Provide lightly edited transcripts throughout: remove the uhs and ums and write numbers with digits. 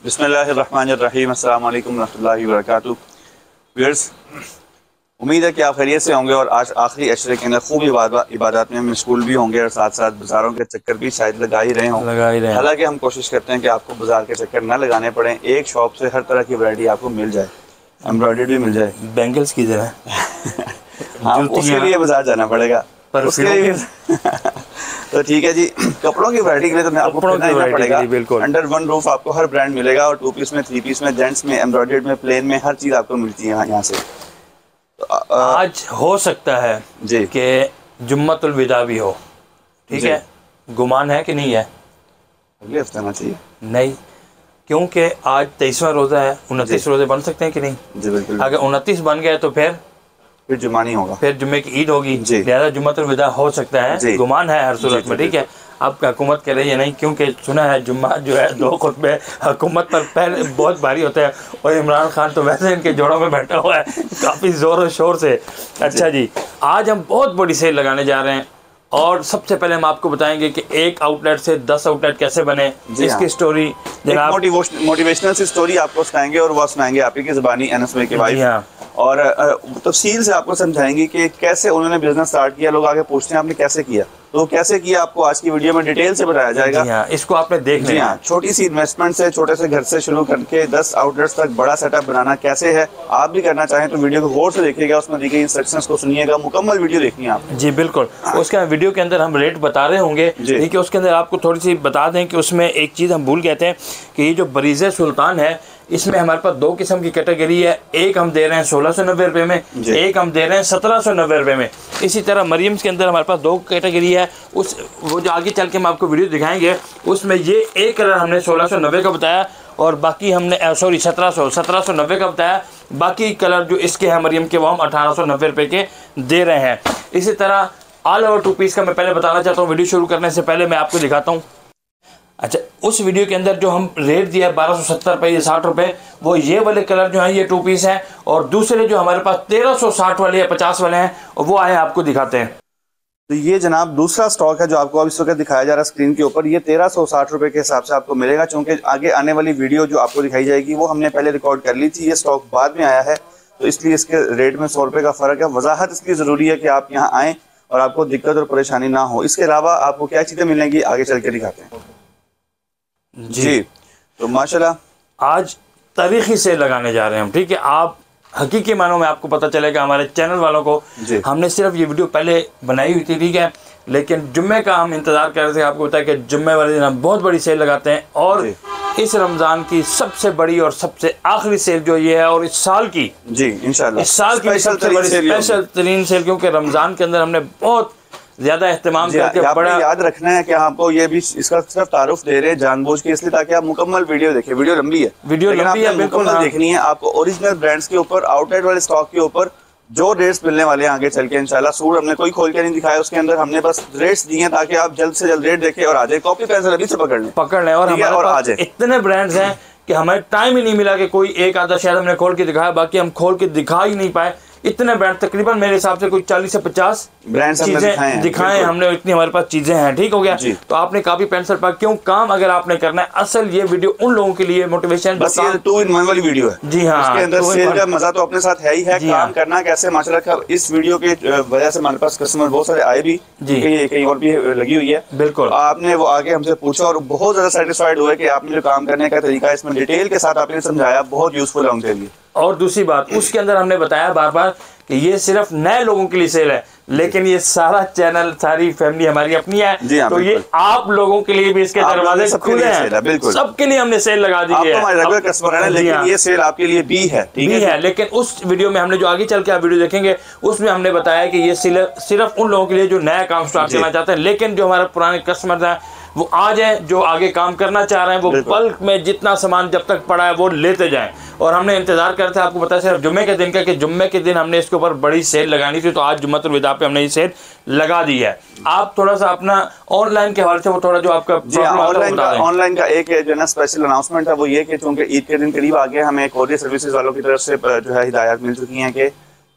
बिस्मिल्लाहिर्रहमानिर्रहीम, अस्सलाम वालेकुम रहमतुल्लाहि व बरकातुहू। व्यूअर्स, उम्मीद है कि आप खैरियत से होंगे और आज आखिरी अशरे के अंदर खूब इबादत में मशगूल भी होंगे और साथ साथ बाज़ारों के चक्कर भी शायद लगा ही रहे हों। हालांकि हम कोशिश करते हैं कि आपको बाजार के चक्कर ना लगाने पड़े, एक शॉप से हर तरह की वैरायटी आपको मिल जाए, एम्ब्रॉयडर्ड भी मिल जाए, बैंगल्स की तरह। हाँ, उसके लिए बाजार जाना पड़ेगा पर उसके लिए तो ठीक है जी। कपड़ों की वैरायटी के लिए तो मैं आपको पड़ेगा, बिल्कुल अंडर वन रूफ आपको हर ब्रांड मिलेगा और 2 पीस में, 3 पीस में, जेंट्स में, एम्ब्रॉयडर्ड में, प्लेन में, हर चीज़ आपको मिलती है यहाँ से। आज हो सकता है जी कि जुम्मतुल विदा भी हो, ठीक है, गुमान है कि नहीं है? अगले हफ्ते आना चाहिए। नहीं, क्योंकि आज 23वां रोज़ा है, 29 रोज़े बन सकते हैं कि नहीं? जी बिल्कुल। अगर 29 बन गए तो फिर जुम्मा नहीं होगा, फिर जुम्मे की ईद होगी, लिहाजा जुम्मतुल विदा हो सकता है, गुमान है हर सूरत में, ठीक है। अब हुकूमत कह रही है नहीं, क्योंकि सुना है जुम्मा जो है 2 खुतबे हुकूमत पर पहले बहुत भारी होता है और इमरान खान तो वैसे इनके जोड़ों में बैठा हुआ है काफ़ी ज़ोर और शोर से। अच्छा जी, आज हम बहुत बड़ी सेल लगाने जा रहे हैं और सबसे पहले हम आपको बताएंगे कि एक आउटलेट से 10 आउटलेट कैसे बने, इसकी स्टोरी मोटिवेशनल सी स्टोरी आपको सुनाएंगे और वो सुनाएंगे आप ही की ज़बानी अनस भाई की वाइफ, और तफसील से आपको समझाएंगे कि कैसे उन्होंने बिजनेस स्टार्ट किया। लोग आगे पूछते हैं आपने कैसे किया, तो कैसे किया आपको आज की वीडियो में डिटेल से बताया जाएगा। इसको आपने देखना है। हाँ, छोटी सी इन्वेस्टमेंट से, छोटे से घर से शुरू करके 10 आउटलेट्स तक बड़ा सेटअप बनाना कैसे है, आप भी करना चाहें तो वीडियो को गौर से देखिएगा, उसमें दी गई इंस्ट्रक्शंस को सुनिएगा, मुकम्मल वीडियो देखनी है आप। जी बिल्कुल। उसका वीडियो के अंदर हम रेट बता रहे होंगे, देखिए उसके अंदर आपको थोड़ी सी बता दें कि उसमें एक चीज़ हम भूल गए थे कि ये जो बरीज़े सुल्तान है, इसमें हमारे पास 2 किस्म की कैटेगरी है। एक हम दे रहे हैं 1690 रुपये में, एक हम दे रहे हैं 1790 रुपये में। इसी तरह मरियम्स के अंदर हमारे पास 2 कैटेगरी है, वो जो आगे चल के हम आपको वीडियो दिखाएंगे उसमें ये एक कलर हमने 1690 का बताया और बाकी हमने 1790 का बताया, बाकी कलर जो इसके हैं मरियम के वो हम 1890 रुपये के दे रहे हैं। इसी तरह ऑल ओवर 2 पीस का मैं पहले बताना चाहता हूँ, वीडियो शुरू करने से पहले मैं आपको दिखाता हूँ। अच्छा, उस वीडियो के अंदर जो हम रेट दिया है 1270 रुपये या 60 रुपये, वो ये वाले कलर जो हैं ये 2 पीस हैं, और दूसरे जो हमारे पास 1360 वाले या 50 वाले हैं वो आए आपको दिखाते हैं। तो ये जनाब दूसरा स्टॉक है जो आपको अब इस वक्त दिखाया जा रहा है स्क्रीन के ऊपर। ये 1360 रुपये के हिसाब से आपको मिलेगा, चूंकि आगे आने वाली वीडियो जो आपको दिखाई जाएगी वो हमने पहले रिकॉर्ड कर ली थी, ये स्टॉक बाद में आया है, तो इसलिए इसके रेट में 100 रुपये का फ़र्क है। वजाहत इसलिए ज़रूरी है कि आप यहाँ आएँ और आपको दिक्कत और परेशानी ना हो। इसके अलावा आपको क्या चीज़ें मिलेंगी आगे चल के दिखाते हैं जी। तो माशाल्लाह आज तारीखी सेल लगाने जा रहे हैं हम, ठीक है। आप हकीकी मानों में आपको पता चलेगा, हमारे चैनल वालों को हमने सिर्फ ये वीडियो पहले बनाई हुई थी, ठीक है, लेकिन जुम्मे का हम इंतज़ार कर रहे थे। आपको पता है कि जुम्मे वाले दिन हम बहुत बड़ी सेल लगाते हैं और इस रमज़ान की सबसे बड़ी और सबसे आखिरी सेल जो ये है और इस साल की जी इंशाल्लाह इस साल की सबसे बड़ी स्पेशल तरीन सेल, क्योंकि रमज़ान के अंदर हमने बहुत ज्यादा एहतमाम करके बड़ा याद रखना है कि आपको ये भी इसका सिर्फ तारुफ दे रहे हैं जानबूझ के, इसलिए ताकि आप मुकम्मल वीडियो देखें। वीडियो लंबी है, मुकम्मल देखनी है आपको। ओरिजिनल ब्रांड्स के ऊपर, आउटलेट वाले स्टॉक के ऊपर जो रेट्स मिलने वाले हैं आगे चल के इंशाल्लाह। सूट हमने कोई खोल के नहीं दिखाया, उसके अंदर हमने बस रेट्स दिए ताकि आप जल्द से जल्द रेट देखें और आ जाए। कॉपी पेंसिल अभी से पकड़ लें और हमारे पास इतने ब्रांड्स हैं कि हमें टाइम ही नहीं मिला कि कोई एक आधा शायद हमने खोल के दिखाया, बाकी हम खोल के दिखा ही नहीं पाए। इतने ब्रांड, तकरीबन मेरे हिसाब से कोई 40 से 50 ब्रांड्स चीजें दिखाएं हमने, इतनी हमारे पास चीजें हैं, ठीक हो गया। तो आपने काफी पेंसिल पर क्यों काम अगर आपने करना है, असल ये वीडियो उन लोगों के लिए मोटिवेशन, बस ये 2 in 1 वाली वीडियो है। जी हाँ, इसके अंदर सेल का मजा तो अपने साथ है ही है, काम करना कैसे माशाल्लाह। इस वीडियो के वजह से हमारे पास कस्टमर बहुत सारे आए भी, कहीं और भी लगी हुई है। बिल्कुल, आपने वो आगे हमसे पूछा और बहुत ज्यादा सेटिस्फाइड हुए कि आपने जो काम करने का तरीका इसमें डिटेल के साथ आपने समझाया, बहुत यूजफुल है उनके लिए। और दूसरी बात, उसके अंदर हमने बताया बार बार कि ये सिर्फ नए लोगों के लिए सेल है, लेकिन ये सारा चैनल, सारी फैमिली हमारी अपनी है, तो ये आप लोगों के लिए भी इसके दरवाजे खुले हैं, सबके लिए हमने सेल लगा दी है। रेगुलर कस्टमर है, लेकिन ये सेल आपके लिए भी है, ठीक है। लेकिन उस वीडियो में हमने जो आगे चल के आप वीडियो देखेंगे उसमें हमने बताया कि ये सिर्फ उन लोगों के लिए जो नया काम स्टार्ट करना चाहते हैं, लेकिन जो हमारे पुराने कस्टमर हैं वो आ जाए, जो आगे काम करना चाह रहे हैं वो बल्क में जितना सामान जब तक पड़ा है वो लेते जाएं। और हमने इंतजार करते हैं, आपको पता है सिर्फ जुम्मे के दिन का, कि जुम्मे के दिन हमने इसके ऊपर बड़ी सेल लगानी थी, तो आज जुम्मतुल विदा पे हमने ये सेल लगा दी है। आप थोड़ा सा अपना ऑनलाइन के हवाले से वो थोड़ा जो आपका ऑनलाइन का एक जो है स्पेशल अनाउंसमेंट है, वो ये कि चूंकि ईद के दिन करीब आ गए, हमें कोरियर सर्विसेज वालों की तरफ से जो है हिदायत मिल चुकी हैं कि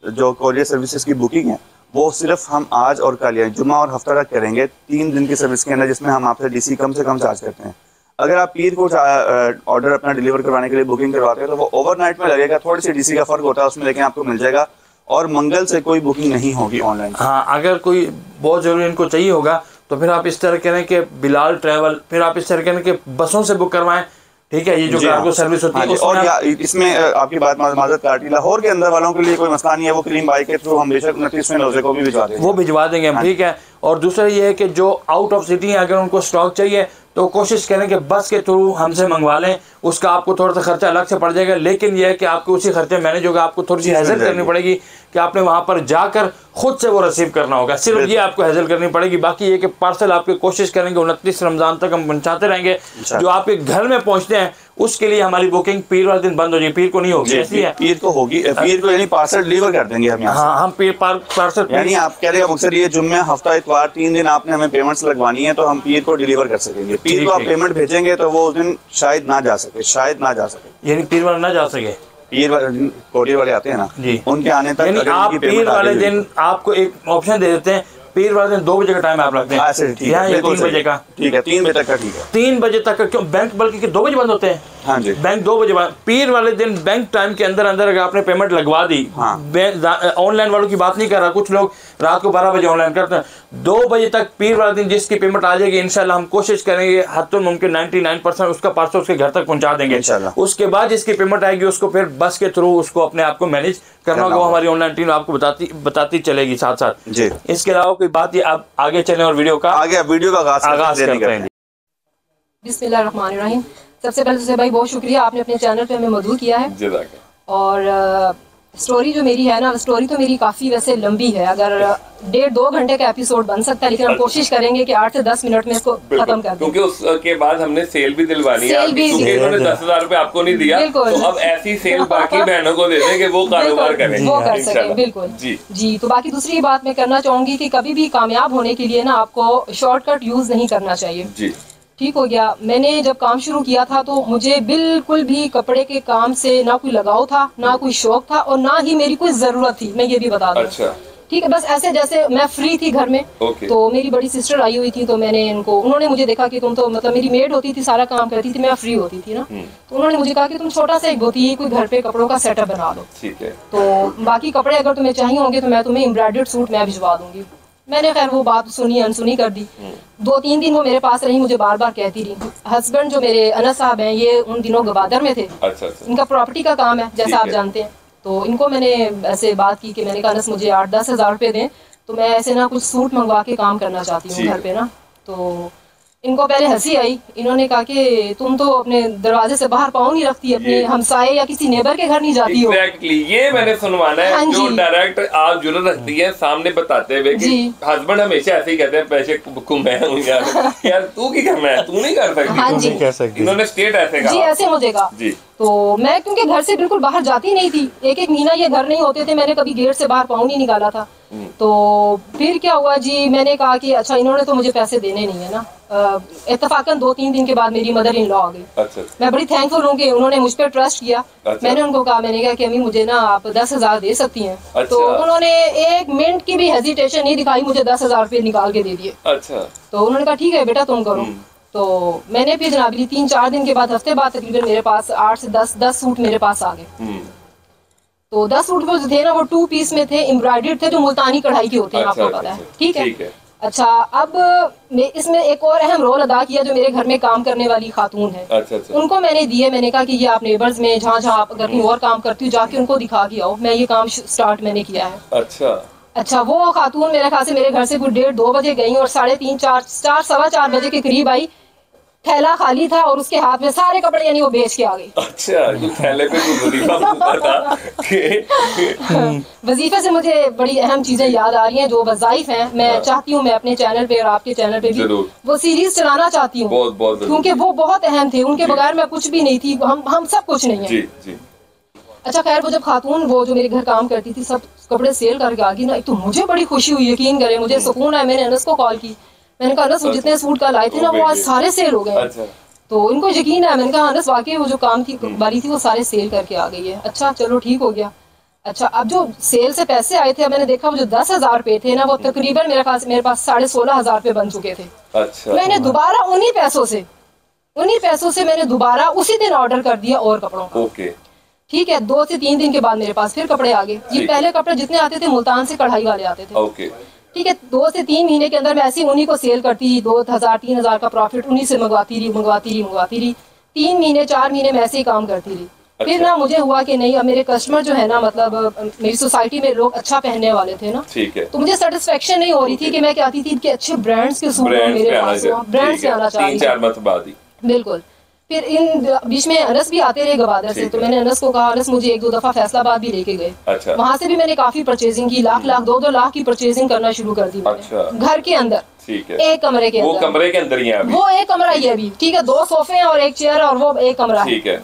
जो कोरियर सर्विसेज की बुकिंग है वो सिर्फ हम आज और कल यानी जुम्मा और हफ्ता तक करेंगे, 3 दिन की सर्विस के अंदर, जिसमें हम आपसे डीसी कम से कम चार्ज करते हैं। अगर आप पीर को ऑर्डर अपना डिलीवर करवाने के लिए बुकिंग करवाते हैं तो वो ओवरनाइट में लगेगा, थोड़ी सी डीसी का फर्क होता है उसमें, लेकिन आपको मिल जाएगा। और मंगल से कोई बुकिंग नहीं होगी ऑनलाइन। हाँ, अगर कोई बहुत ज़रूरी इनको चाहिए होगा तो फिर आप इस तरह करें कि बिलाल ट्रैवल, फिर आप इस तरह करें कि बसों से बुक करवाएं, ठीक है, ये जो कार्गो सर्विस होती है। और इसमें आपकी बात माजरत काटी, लाहौर के अंदर वालों के लिए कोई मसला नहीं है, वो क्रीम बाइक के थ्रू हम बेशक 29वें रोजे को भी भिजवा देंगे, वो भिजवा देंगे हम, ठीक है। और दूसरा ये है कि जो आउट ऑफ सिटी है, अगर उनको स्टॉक चाहिए तो कोशिश करें कि बस के थ्रू हमसे मंगवा लें, उसका आपको थोड़ा सा खर्चा अलग से पड़ जाएगा, लेकिन यह है कि आपको उसी खर्चे मैनेज होगा। आपको थोड़ी सी हैजल करनी पड़ेगी कि आपने वहाँ पर जाकर खुद से वो रिसीव करना होगा, सिर्फ ये आपको हैजल करनी पड़ेगी। बाकी ये कि पार्सल आपके कोशिश करेंगे 29 रमज़ान तक हम पहुँचाते रहेंगे। जो आपके घर में पहुँचते हैं उसके लिए हमारी बुकिंग पीर वाले दिन बंद हो जाएगी, पीर को नहीं होगी, इसलिए पीर को होगी, पीर को यानी पार्सल डिलीवर कर देंगे हम। हाँ, हम पीर पार्सल यानी आप कह रहे हैं अक्सर ये जुम्मे हफ्ता इतवार 3 दिन आपने हमें पेमेंट्स लगवानी है तो हम पीर को डिलीवर कर सकेंगे। पीर को आप पेमेंट भेजेंगे तो वो उस दिन शायद ना जा सके, यानी पीर वाला ना जा सके, पीर वाले कोरियर वाले आते हैं ना जी, उनके आने तक यानी आप पीर वाले दिन आपको एक ऑप्शन दे देते हैं, पीर वाले दिन 2 बजे का टाइम आप रखते हैं, 3 बजे का, ठीक है, 3 बजे तक का, ठीक है, 3 बजे तक का। क्यों बैंक बल्कि 2 बजे बंद होते हैं? हाँ जी, बैंक 2 बजे बंद। पीर वाले दिन बैंक टाइम के अंदर अगर आपने पेमेंट लगवा दी, ऑनलाइन वालों की बात नहीं कर रहा, कुछ लोग रात को 12 बजे ऑनलाइन करते हैं, 2 बजे तक पीर वाले दिन जिसकी पेमेंट आ जाएगी इंशाल्लाह हम कोशिश करेंगे हत्तुल मुमकिन 99% उसका पार्सल उसके घर तक पहुंचा देंगे इंशाल्लाह। उसके बाद जिसकी पेमेंट आएगी उसको फिर बस के थ्रू उसको अपने आप को मैनेज करना होगा, हमारी ऑनलाइन टीम आपको बताती चलेगी साथ साथ जी। इसके अलावा कोई बात, ये आप आगे चलें और वीडियो का आगाज करते हैं। बिस्मिल्लाहिर्रहमानिर्रहीम। सबसे पहले तो भाई बहुत शुक्रिया, आपने अपने चैनल पे हमें मदऊ किया है। और स्टोरी जो मेरी है ना, स्टोरी तो मेरी काफ़ी वैसे लंबी है, अगर 1.5-2 घंटे का एपिसोड बन सकता है, लेकिन हम कोशिश करेंगे कि 8 से 10 मिनट में इसको खत्म कर दें, क्योंकि उसके बाद हमने सेल भी दिलवानी है, क्योंकि उन्होंने 10,000 रुपए आपको नहीं दिया, तो अब ऐसी सेल बाकी बहनों को दे दें कि वो कारोबार करें, वो कर सकें। बिल्कुल जी। तो बाकी दूसरी बात मैं करना चाहूंगी कि कभी भी कामयाब होने के लिए ना आपको शॉर्टकट यूज नहीं करना चाहिए, ठीक हो गया। मैंने जब काम शुरू किया था तो मुझे बिल्कुल भी कपड़े के काम से ना कोई लगाव था, ना कोई शौक था, और ना ही मेरी कोई जरूरत थी, मैं ये भी बता दूं। अच्छा। ठीक है, बस ऐसे जैसे मैं फ्री थी घर में, तो मेरी बड़ी सिस्टर आई हुई थी, तो मैंने उन्होंने मुझे देखा कि तुम तो मतलब मेरी मेड होती थी, सारा काम करती थी, मैं फ्री होती थी ना, तो उन्होंने मुझे कहा कि तुम छोटा सा एक धोती कोई घर पे कपड़ों का सेटअप बना लो, ठीक है, तो बाकी कपड़े अगर तुम्हें चाहिए होंगे तो मैं तुम्हें एम्ब्रॉयडर्ड सूट मैं भिजवा दूंगी। मैंने खैर वो बात सुनी अनसुनी कर दी। 2-3 दिन वो मेरे पास रही, मुझे बार बार कहती रही। हस्बैंड जो मेरे अनस साहब हैं, ये उन दिनों गवादर में थे। अच्छा। इनका प्रॉपर्टी का काम है, जैसा आप जानते हैं। तो इनको मैंने ऐसे बात की कि मैंने कहा अनस मुझे 8-10 हज़ार रुपये दें, तो मैं ऐसे ना कुछ सूट मंगवा के काम करना चाहती हूँ घर पे ना। तो इनको पहले हंसी आई, इन्होंने कहा कि तुम तो अपने दरवाजे से बाहर पाँव नहीं रखती, अपने हमसाए या किसी नेबर के घर नहीं जाती हो। ये मैंने सुनवाना है, जो डायरेक्ट आप जुर्रत रखती है सामने बताते हुए कि हस्बैंड हमेशा ऐसे ही कहते हैं पैसे मैं हूँ यार तू की करना है, तू नहीं कर सकती। हाँ जी, इन्होंने स्टेट ऐसे कहा जी, ऐसे मुझे कहा जी। तो मैं क्योंकि घर से बिल्कुल बाहर जाती नहीं थी, 1-1 महीना ये घर नहीं होते थे, मैंने कभी गेट से बाहर पाँव नहीं निकाला था। तो फिर क्या हुआ जी, मैंने कहा कि अच्छा इन्होंने तो मुझे पैसे देने नहीं है ना। इत्तेफाकन 2-3 दिन के बाद मेरी मदर इन लॉ आ गई। अच्छा। मैं बड़ी थैंकफुल हूँ कि उन्होंने मुझ पर ट्रस्ट किया। अच्छा। मैंने उनको कहा, मैंने कहा कि अम्मी मुझे ना आप 10,000 दे सकती हैं। अच्छा। तो उन्होंने 1 मिनट की भी हेजिटेशन नहीं दिखाई, मुझे 10,000 रुपये निकाल के दे दिए। अच्छा। तो उन्होंने कहा ठीक है बेटा तुम करो। तो मैंने फिर जनाबी 3-4 दिन के बाद, हफ्ते बाद तकरीबन मेरे पास 8 से 10 सूट मेरे पास आ गए। तो 10 सूट जो थे ना वो 2 पीस में थे, एम्ब्रॉयडर्ड थे, जो मुल्तानी कढ़ाई के होते हैं। अच्छा, आपको पता है, ठीक है। अच्छा, अब इसमें एक और अहम रोल अदा किया जो मेरे घर में काम करने वाली खातून है। अच्छा। उनको मैंने दिए, मैंने कहा कि ये आप नेबर्स में जहाँ आप अगर कहीं और काम करती हो जाके उनको दिखा के आओ। मैं ये काम स्टार्ट मैंने किया है। अच्छा, वो खातून मेरे ख्याल से मेरे घर से कुछ 1:30-2 बजे गई और 3:30-4 सवा 4 बजे के करीब आई। थैला खाली था और उसके हाथ में सारे कपड़े यानी वो बेच के आ गई। अच्छा, तो थैले पे वजीफा वजीफे से मुझे बड़ी अहम चीजें याद आ रही हैं जो वज़ाइफ हैं। मैं चाहती हूँ मैं अपने चैनल पे और आपके चैनल पे भी वो सीरीज चलाना चाहती हूँ, क्योंकि वो बहुत अहम थे। उनके बगैर मैं कुछ भी नहीं थी, हम सब कुछ नहीं है। अच्छा, खैर वो जब खातून वो जो मेरे घर काम करती थी सब कपड़े सेल करके आ गई ना, तो मुझे बड़ी खुशी हुई, यकीन करें मुझे सुकून है। मैंने अनस को कॉल की, मैंने कहा अनस जितने सूट का लाए थे ना वो आज सारे सेल हो गए। अच्छा। तो इनको यकीन है, मैंने कहा अनस वाकई वो जो काम की वाली थी वो सारे सेल करके आ गई है। अच्छा चलो ठीक हो गया। अच्छा, अब जो सेल से पैसे आए थे, मैंने देखा वो जो 10,000 रुपए थे ना वो तकरीबन मेरे पास 16,500 रुपए बन चुके थे। अच्छा। मैंने दोबारा उन्हीं पैसों से उन्हीं पैसों से मैंने दोबारा उसी दिन ऑर्डर कर दिया और कपड़ों का। ओके, ठीक है, 2 से 3 दिन के बाद मेरे पास फिर कपड़े आ गए। ये पहले कपड़े जितने आते थे मुल्तान से कढ़ाई वाले आते थे। ओके, ठीक है, 2 से 3 महीने के अंदर मैं ऐसी उन्हीं को सेल करती, 2000-3000 का प्रॉफिट उन्हीं से मंगवाती रही। 3 महीने 4 महीने में ऐसे ही काम करती रही। फिर ना मुझे हुआ कि नहीं, अब मेरे कस्टमर जो है ना, मतलब मेरी सोसाइटी में लोग अच्छा पहनने वाले थे ना, ठीक है, तो मुझे सेटिस्फेक्शन नहीं हो रही थी कि मैं कहती थी कि अच्छे ब्रांड्स के सूट मेरे पास ब्रांड से आना चाहिए। 3-4 मंथ बाद ही बिल्कुल। फिर इन बीच में अनस भी आते रहे गवादर से, तो मैंने अनस को कहा, अनस मुझे 1-2 दफा फैसलाबाद भी लेके गए। अच्छा, वहाँ से भी मैंने काफी परचेजिंग की, 2-2 लाख की परचेजिंग करना शुरू कर दी। अच्छा, घर के अंदर, ठीक है, एक कमरे के अंदर, वो कमरे के अंदर ही है अभी, वो एक कमरा ही है अभी। ठीक है, 2 सोफे हैं और एक चेयर और वो एक कमरा है। ठीक है,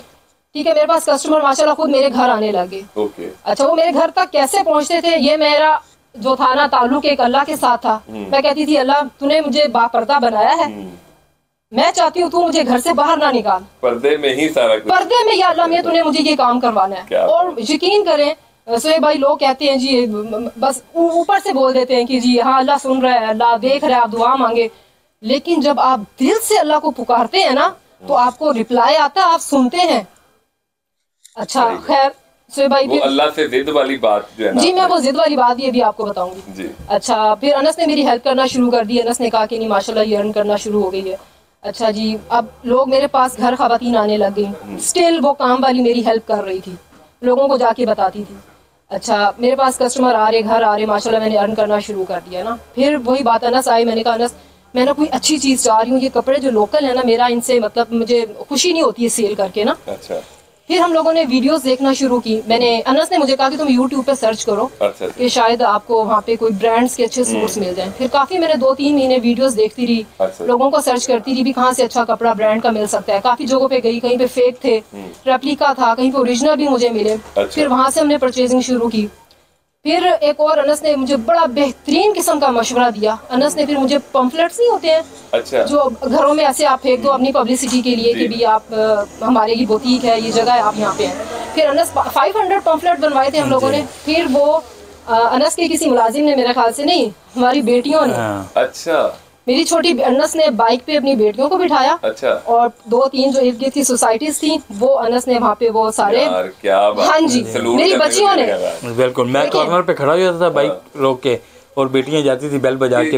ठीक है, मेरे पास कस्टमर माशाल्लाह खुद मेरे घर आने लगे। ओके, अच्छा, वो मेरे घर तक कैसे पहुंचते थे, ये मेरा जो था ना ताल्लुक एक अल्लाह के साथ था। मैं कहती थी, अल्लाह तूने मुझे बापर्दा बनाया है, मैं चाहती हूँ तू मुझे घर से बाहर ना निकाल, पर्दे में ही सारा कुछ, पर्दे में या अल्लाह में तूने मुझे ये काम करवाना है। और यकीन करें सोहेब भाई, लोग कहते हैं जी, बस ऊपर से बोल देते हैं कि जी हाँ अल्लाह सुन रहा है, अल्लाह देख रहा है, आप दुआ मांगे, लेकिन जब आप दिल से अल्लाह को पुकारते हैं ना, तो आपको रिप्लाई आता है, आप सुनते हैं। अच्छा खैर सोहेब भाई, वो अल्लाह से जिद वाली बात जो है ना, जी मैं वो जिद वाली बात भी अभी आपको बताऊंगी जी। अच्छा, फिर अनस ने मेरी हेल्प करना शुरू कर दी। अनस ने कहा कि नहीं माशाल्लाह ये अर्न करना शुरू हो गई है। अच्छा जी, अब लोग मेरे पास घर खवातीन आने लग गई। स्टिल वो काम वाली मेरी हेल्प कर रही थी, लोगों को जाके बताती थी। अच्छा, मेरे पास कस्टमर आ रहे, घर आ रहे, माशाल्लाह मैंने अर्न करना शुरू कर दिया ना। फिर वही बात अनस आई, मैंने कहा अनस मैं ना कोई अच्छी चीज़ चाह रही हूँ, ये कपड़े जो लोकल है ना, मेरा इनसे मतलब मुझे खुशी नहीं होती है सेल करके ना। अच्छा, फिर हम लोगों ने वीडियोस देखना शुरू की। मैंने अनस ने मुझे कहा कि तुम YouTube पे सर्च करो, अच्छा, कि शायद आपको वहाँ पे कोई ब्रांड्स के अच्छे सूट्स मिल जाएं। फिर काफी मैंने 2-3 महीने वीडियोस देखती रही, अच्छा, लोगों को सर्च करती रही भी कहाँ से अच्छा कपड़ा ब्रांड का मिल सकता है। काफी जगहों पे गई, कहीं पे फेक थे, रेप्लिका था, कहीं पे ओरिजिनल भी मुझे मिले। अच्छा, फिर वहां से हमने परचेजिंग शुरू की। फिर एक और अनस ने मुझे बड़ा बेहतरीन किस्म का मशवरा दिया। अनस ने फिर मुझे पम्फलेट्स नहीं होते हैं, अच्छा, जो घरों में ऐसे आप फेंक दो अपनी पब्लिसिटी के लिए कि भी आप हमारे ये बुटीक है, ये जगह है, आप यहाँ पे हैं। फिर अनस 500 पम्फलेट बनवाए थे हम लोगों ने। फिर वो अनस के किसी मुलाजिम ने, मेरे ख्याल से नहीं, हमारी बेटियों ने, अच्छा, मेरी छोटी अनस ने बाइक पे अपनी बेटियों को बिठाया, अच्छा, और 2-3 जो इर्द गिर्द की सोसाइटीज थी, वो अनस ने वहाँ पे वो सारे, यार क्या बात, हाँ जी, मेरी बच्चियों ने, बिल्कुल मैं कॉर्नर पे खड़ा हो जाता था बाइक रोक के, और बेटियां जाती थी बेल बजा के।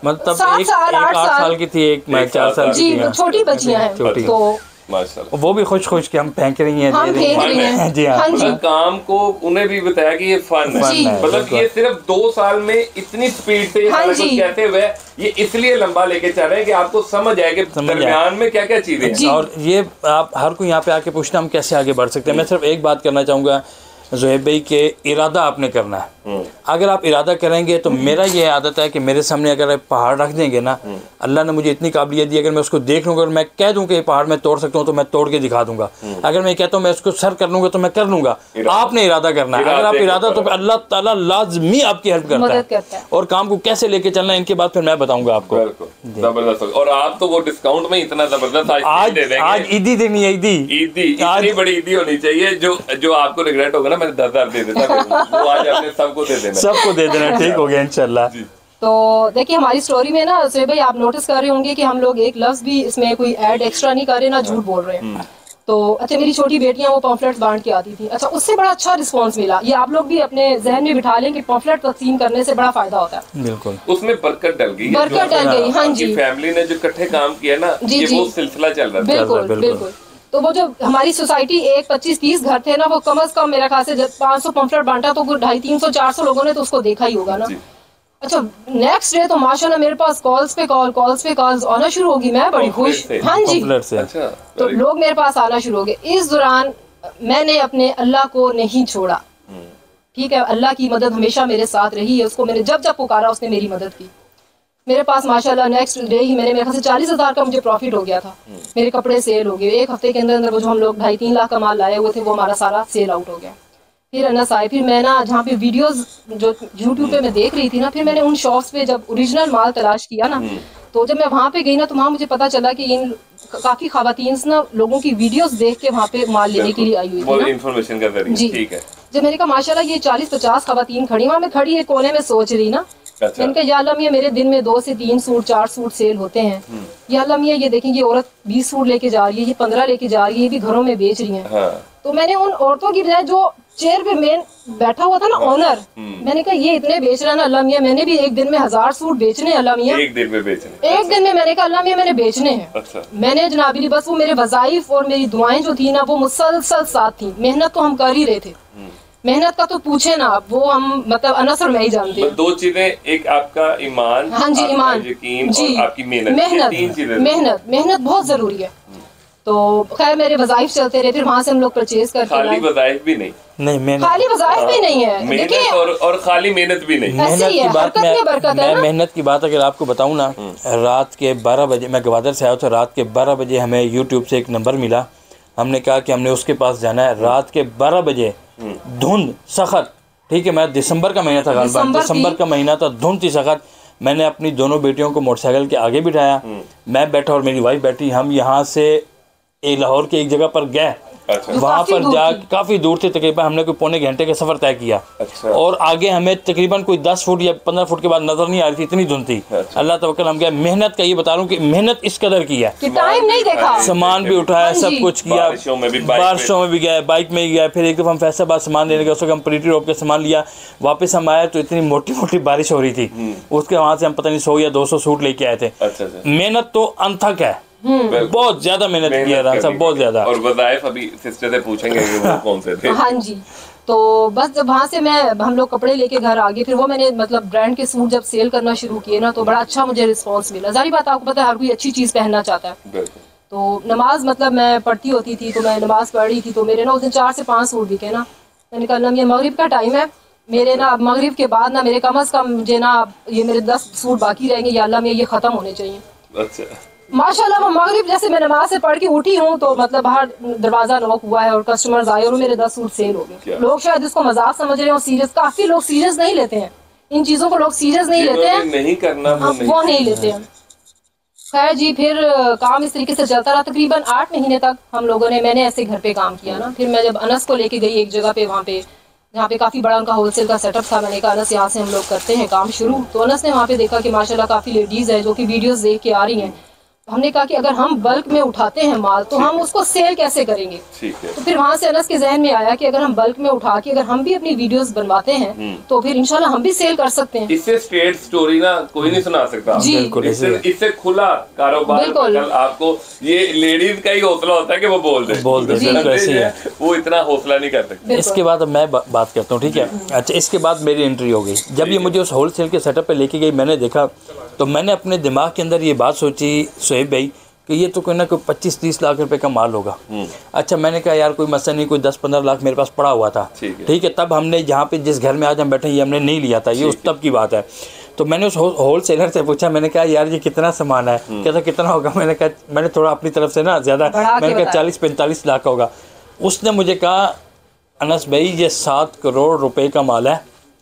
मतलब 7 साल 8 साल की थी, एक 4 साल जी, छोटी बच्चियां हैं। तो माशाल्लाह, वो भी खुश खुश कि हम फेंक रही हैं, हम फेंक रही हैं। जी हाँ, मतलब काम को उन्हें भी बताया कि ये फन है, मतलब ये सिर्फ 2 साल में इतनी स्पीड से कहते हुए ये इसलिए लंबा लेके चल रहे हैं कि आपको समझ आए कि दरमियान में क्या क्या चीजें हैं। और ये आप हर कोई यहाँ पे आके पूछना हम कैसे आगे बढ़ सकते हैं। मैं सिर्फ एक बात करना चाहूँगा ज़ोहैब भाई, के इरादा आपने करना है। अगर आप इरादा करेंगे तो मेरा ये आदत है कि मेरे सामने अगर पहाड़ रख देंगे ना, अल्लाह ने मुझे इतनी काबिलियत दी, अगर मैं उसको देख लूँगा और मैं कह दूँ कि ये पहाड़ मैं तोड़ सकता हूँ, तो मैं तोड़ के दिखा दूंगा। अगर मैं कहता हूँ मैं इसको सर कर लूँगा, तो मैं कर लूँगा। आपने इरादा करना है। अगर आप इरादा, तो अल्लाह ताला लाजमी आपकी हेल्प करता है। और काम को कैसे लेके चलना है, इनके बाद फिर मैं बताऊँगा आपको। जबरदस्त। और आप तो वो डिस्काउंट में इतना जबरदस्त आज ईदी देनी है, ईदी इतनी बड़ी ईदी होनी चाहिए जो आपको रिग्रेट होगा ना, मैंने 10,000 दे देता, वो आज आपने सबको दे देना, ठीक हो गया इंशाल्लाह। तो देखिए हमारी स्टोरी में ना सोहेब भाई, आप नोटिस कर रहे होंगे कि हम लोग एक लफ्ज भी इसमें कोई ऐड एक्स्ट्रा नहीं कर रहे, ना झूठ बोल रहे हैं। तो अच्छा, मेरी छोटी बेटियां वो पम्फलेट्स बांट के आती थी। अच्छा, उससे बड़ा अच्छा रिस्पांस मिला। ये आप लोग भी अपने जहन में बिठा लें कि पम्फलेट तकसीम करने से बड़ा फायदा होता है। बिल्कुल, उसमें बरकत डल गई, बरकत डल गई। हाँ जी, फैमिली ने जो इकट्ठे काम किया ना, ये वो सिलसिला चल रहा है। बिल्कुल बिल्कुल। तो वो जो हमारी सोसाइटी 25-30 घर थे ना, वो कम से कम मेरा ख्याल से जब 500 पम्फलेट बांटा, तो 250-300-400 लोगों ने तो उसको देखा ही होगा ना। अच्छा, नेक्स्ट डे तो माशाल्लाह मेरे पास कॉल्स पे कॉल्स आना शुरू होगी। मैं बड़ी खुश, हाँ जी। अच्छा, तो लोग मेरे पास आना शुरू हो गए। इस दौरान मैंने अपने अल्लाह को नहीं छोड़ा। ठीक है, अल्लाह की मदद हमेशा मेरे साथ रही है। उसको मैंने जब जब पुकारा, उसने मेरी मदद की। मेरे पास माशाल्लाह नेक्स्ट डे ही मेरे ख्याल से 40,000 का मुझे प्रॉफिट हो गया था। मेरे कपड़े सेल हो गए। एक हफ्ते के अंदर अंदर वो जो हम लोग 2.5-3 लाख का माल लाए हुए थे, वो हमारा सारा सेल आउट हो गया। फिर अनस आए, फिर मैं ना जहाँ पे वीडियोस जो यूट्यूब पे मैं देख रही थी ना, फिर मैंने उन शॉप्स पे जब ओरिजिनल माल तलाश किया ना, तो जब मैं वहाँ पे गई ना, तो वहाँ मुझे पता चला कि इन काफी खवातीन ना लोगों की वीडियोस देख के वहाँ पे माल लेने के लिए आई हुई थी, इन्फॉर्मेशन का जरिए। ठीक है, जब मैंने कहा माशाल्लाह ये 40-50 खवातीन खड़ी, वहाँ मैं खड़ी एक कोने में सोच रही ना मैंने कहा या अल्लाह मियां मेरे दिन में 2 से 3 सूट 4 सूट सेल होते हैं, या अल्लाह मियां ये देखें, ये औरत 20 सूट लेके जा रही है, ये 15 लेके जा रही है, ये भी घरों में बेच रही है। तो मैंने उन औरतों की बजाय जो चेयर पे मेन बैठा हुआ था ना ऑनर, मैंने कहा ये इतने बेच रहा है ना अल्लाह मियां, मैंने भी एक दिन में 1000 सूट बेचने हैं अल्लाह मियां, एक दिन में बेचने, एक दिन में मैंने कहा अल्लाह मियां मैंने बेचने हैं। अच्छा। मैंने जनाबिली बस वो मेरे वज़ाइफ और मेरी दुआएं जो थी ना वो मुसलसल साथ थी। मेहनत तो हम कर ही रहे थे, मेहनत का तो पूछे ना आप, वो हम मतलब अनस और मैं ही जानते हैं। 2 चीजें, एक आपका ईमान, हाँ जी ईमान, यकीन जी, और आपकी मेहनत, मेहनत बहुत जरूरी है। तो खैर मेरे वज़ाइफ चलते रहे, फिर वहाँ से हम लोग परचेज करके, खाली वज़ाइफ भी नहीं, खाली वज़ाइफ भी नहीं है, मेहनत और खाली मेहनत भी नहीं। मेहनत की बात मैं मेहनत की बात अगर आपको बताऊं ना, रात के 12 बजे मैं गवादर से आया था, रात के 12 बजे हमें यूट्यूब से एक नंबर मिला, हमने कहा कि हमने उसके पास जाना है। रात के 12 बजे धुंध सख्त, ठीक है, मैं दिसंबर का महीना था, दिसंबर का महीना था, धुंध थी सख्त। मैंने अपनी दोनों बेटियों को मोटरसाइकिल के आगे बिठाया, मैं बैठा और मेरी वाइफ बैठी, हम यहाँ से लाहौर के एक जगह पर गए। अच्छा। वहाँ पर जा काफ़ी दूर थे, तकरीबन हमने कोई पौने घंटे का सफ़र तय किया। अच्छा। और आगे हमें तकरीबन कोई 10 फुट या 15 फुट के बाद नज़र नहीं आ रही थी, इतनी धुंध थी। अच्छा। अल्लाह तवक्कल हम गए। मेहनत का ये बता रहा हूँ कि मेहनत इस कदर की है, टाइम नहीं देखा, सामान भी उठाया, सब कुछ किया, बारिशों में भी गए, बाइक में भी गए। फिर एक दफ़ा हम फैसलाबाद सामान लेने गए, उस वक्त हम प्रीटी रोड के सामान लिया, वापस हम आए तो इतनी मोटी मोटी बारिश हो रही थी, उसके वहाँ से हम पता नहीं 100 या 200 सूट लेके आए थे। मेहनत तो अनथक है, बहुत ज्यादा मेहनत किया रहा सब, बहुत ज्यादा। और वज़ाइफ अभी सिस्टर से पूछेंगे कि वो कौन से थे। हाँ जी। तो बस जब वहाँ से हम लोग कपड़े लेके घर आ गए, फिर वो मैंने मतलब ब्रांड के सूट जब सेल करना शुरू किए ना, तो बड़ा अच्छा मुझे रिस्पांस मिला। जारी बात आपको पता है हर कोई अच्छी चीज़ पहनना चाहता है। तो नमाज मतलब मैं पढ़ती होती थी, तो मैं नमाज पढ़ रही थी, तो मेरे ना उस दिन 4 से 5 सूट बिके ना। मैंने कहा ये मगरिब का टाइम है, मेरे ना मगरिब के बाद ना मेरे कम अज़ कम मुझे ना ये मेरे 10 सूट बाकी रहेंगे, या अल्लाह में ये ख़त्म होने चाहिए। अच्छा। माशाल्लाह वो मगरिब जैसे मैं नमाज से पढ़ के उठी हूँ तो मतलब बाहर दरवाजा नॉक हुआ है और कस्टमर्स आए और मेरे 10 सूट सेल हो गए। लोग शायद इसको मजाक समझ रहे हो, सीरियस, काफी लोग सीरियस नहीं लेते हैं इन चीजों को, लोग सीरियस नहीं लेते हैं, नहीं करना वो नहीं लेते हैं। खैर जी, फिर काम इस तरीके से चलता रहा तकरीबन 8 महीने तक हम लोगों ने, मैंने ऐसे घर पे काम किया ना। फिर मैं जब अनस को लेके गई एक जगह पे, वहाँ पे जहाँ पे काफ़ी बड़ा उनका होलसेल का सेटअप था, मैंने कहा अनस यहाँ से हम लोग करते हैं काम शुरू। तो अनस ने वहाँ पे देखा कि माशाल्लाह काफ़ी लेडीज़ है जो कि वीडियोस देख के आ रही हैं। हमने कहा कि अगर हम बल्क में उठाते हैं माल तो हम उसको सेल कैसे करेंगे। तो फिर वहाँ से अनस के जहन में आया कि अगर हम बल्क में उठा के अगर हम भी अपनी वीडियोस बनवाते हैं तो फिर इंशाल्लाह हम भी सेल कर सकते हैं। इससे स्ट्रेट स्टोरी ना कोई नहीं सुना सकता जी। इससे खुला कारोबार आपको, ये लेडीज का ही हौसला होता है कि वो बोल दे वो इतना हौसला नहीं कर सकते। इसके बाद मैं बात करता हूँ, ठीक है। अच्छा, इसके बाद मेरी एंट्री हो गई। जब ये मुझे उस होलसेल के सेटअप पे लेके गई, मैंने देखा तो मैंने अपने दिमाग के अंदर ये बात सोची सोहेब भाई कि ये तो कोई ना कोई 25-30 लाख रुपए का माल होगा। अच्छा, मैंने कहा यार कोई मसला नहीं, कोई 10-15 लाख मेरे पास पड़ा हुआ था, ठीक है। तब हमने जहाँ पे जिस घर में आज हम बैठे ये हमने नहीं लिया था, ये उस तब की बात है। तो मैंने उस होल सेलर से पूछा, मैंने कहा यार ये कितना सामान है, कहता कितना होगा। मैंने कहा, मैंने थोड़ा अपनी तरफ से ना ज़्यादा, मैंने कहा 40-45 लाख होगा। उसने मुझे कहा अनस भाई ये 7 करोड़ रुपए का माल है।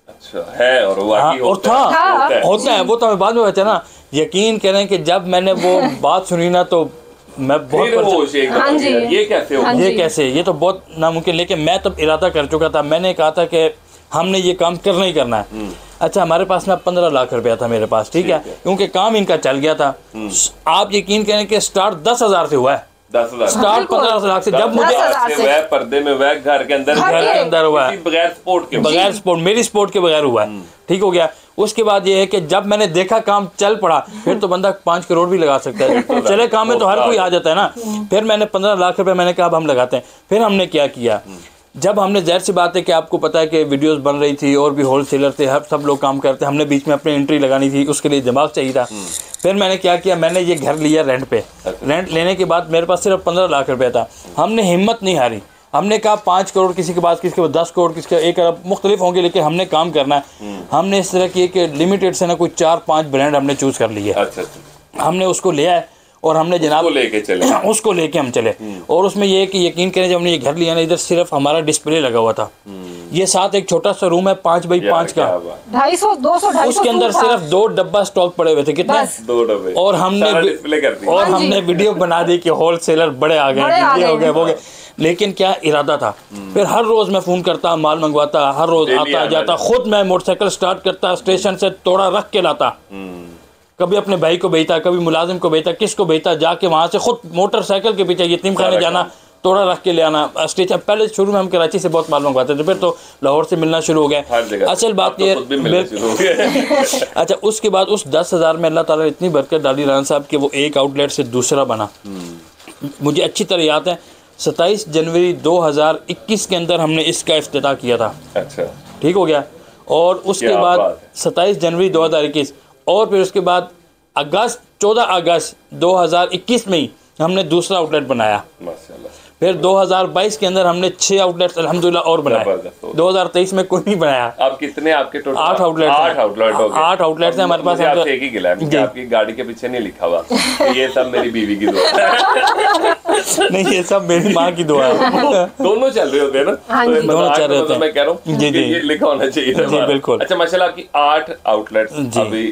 अच्छा है, और होता है वो तो हमें बाद में बचा ना। यकीन करें कि जब मैंने वो बात सुनी ना तो मैं बहुत ये कैसे, ये तो बहुत नामुमकिन। लेकिन मैं तब इरादा कर चुका था, मैंने कहा था कि हमने ये काम करना ही करना है। अच्छा, हमारे पास ना 15 लाख रुपया था मेरे पास, ठीक है, क्योंकि काम इनका चल गया था। आप यकीन करें कि स्टार्ट 10,000 से हुआ है, 10,000 स्टार्ट 15 लाख से। जब मुझे पर्दे में घर के अंदर हुआ है, बगैर स्पोर्ट मेरी स्पोर्ट के बगैर हुआ है, ठीक हो गया। उसके बाद ये है कि जब मैंने देखा काम चल पड़ा, फिर तो बंदा 5 करोड़ भी लगा सकता है। चले काम में तो हर कोई आ जाता है ना। फिर मैंने 15 लाख रुपए मैंने कहा अब हम लगाते हैं। फिर हमने क्या किया, जब हमने, ज़ाहिर सी बात है कि आपको पता है कि वीडियोस बन रही थी और भी होलसेलर थे, हर सब लोग काम करते, हमने बीच में अपनी एंट्री लगानी थी, उसके लिए दिमाग चाहिए था। फिर मैंने क्या किया, मैंने ये घर लिया रेंट पे। रेंट लेने के बाद मेरे पास सिर्फ 15 लाख रुपया था। हमने हिम्मत नहीं हारी, हमने कहा 5 करोड़ किसी के पास, किसी के पास 10 करोड़, किसी के 1 अरब, मुख्तलिफ होंगे, लेकिन हमने काम करना है। हमने इस तरह किए कि लिमिटेड से ना कोई 4-5 ब्रांड हमने चूज़ कर लिए। हमने उसको लिया है, और हमने जनाब उसको लेके हम चले। और उसमें ये है कि यकीन करें जब हमने ये घर लिया ना, इधर सिर्फ हमारा डिस्प्ले लगा हुआ था, ये साथ एक छोटा सा रूम है 5 बाई 5 का, 250 उसके अंदर सिर्फ 2 डब्बा स्टॉक पड़े हुए थे, कितने 2 डब्बे, और हमने वीडियो बना दी कि होलसेलर बड़े आ गए, ये हो गए वो गए। लेकिन क्या इरादा था, फिर हर रोज मैं फ़ोन करता, माल मंगवाता, हर रोज आता जाता, खुद मैं मोटरसाइकिल स्टार्ट करता, स्टेशन से तोड़ा रख के लाता, कभी अपने भाई को भेजता, कभी मुलाजिम को भेजता, किसको भेजता, जाके वहाँ से खुद मोटरसाइकिल के पीछे यतीम खाने जाना, तोड़ा रख के ले आना स्टेशन। पहले शुरू में हम कराची से बहुत माल मंगवाते थे, फिर तो लाहौर से मिलना शुरू हो गया। असल बात ये अच्छा, उसके बाद उस 10,000 में अल्लाह ताला ने इतनी बरकत डाली राना साहब कि वो एक आउटलेट से दूसरा बना। मुझे अच्छी तरह याद है 27 जनवरी 2021 के अंदर हमने इसका इफ्तिताह किया था। अच्छा, ठीक हो गया। और उसके बाद 27 जनवरी 2021 और फिर उसके बाद 14 अगस्त 2021 में ही हमने दूसरा आउटलेट बनाया। माशाल्लाह। फिर 2022 के अंदर हमने 6 आउटलेट्स अल्हम्दुलिल्लाह और बनाए। 2023 में कोई नहीं बनाया। अब कितने आपके टोटल? 8 आउटलेट हो गए। 8 आउटलेट्स हैं हमारे पास। आपसे एक ही गिला है, मुझे आपकी गाड़ी के पीछे नहीं लिखा हुआ ये सब मेरी बीवी की दुआ है। नहीं, ये सब मेरी माँ की दुआ है। दोनों चल रहे होते हैं ना, दोनों चल रहे होते हैं। मैं कह रहा हूँ ये लिखा होना चाहिए। जी बिल्कुल। अच्छा माशाल्लाह, आपकी 8 आउटलेट्स अभी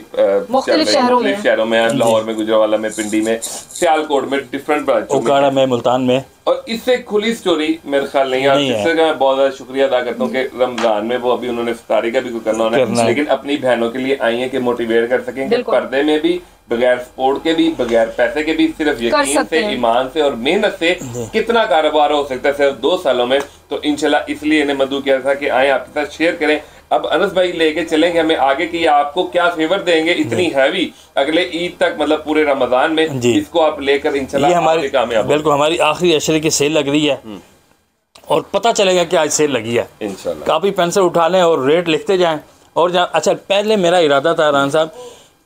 मुख्तलिफ शहरों में हैं, लाहौर में, गुजरावाला में, पिंडी में, सियालकोट में, डिफरेंट ब्रांचों में, ओकाड़ा में, मुल्तान में। और इससे खुली स्टोरी मेरे ख्याल नहीं है। इससे मैं बहुत ज़्यादा शुक्रिया अदा करता हूँ कि रमज़ान में वो अभी उन्होंने इफ्तारी का भी कुछ करना है, लेकिन अपनी बहनों के लिए आई हैं कि मोटिवेट कर सकें कि पर्दे में भी, बगैर सपोर्ट के भी, बगैर पैसे के भी, सिर्फ यकीन से, ईमान से और मेहनत से कितना कारोबार हो सकता है सिर्फ 2 सालों में। तो इंशाल्लाह इसलिए इन्हें मदू किया था कि आए आपके साथ शेयर करें। अब अनस भाई लेके चलेंगे हमें आगे कि आपको क्या फेवर देंगे इतनी हैवी अगले ईद तक, मतलब पूरे रमजान में इसको आप लेकर इंशाल्लाह हमारी कामयाब। बिल्कुल, हमारी आखिरी अशरे की सेल लग रही है और पता चलेगा कि आज सेल लगी है इंशाल्लाह। कॉपी पेंसिल उठा लें और रेट लिखते जाएं। और अच्छा, पहले मेरा इरादा था राना साहब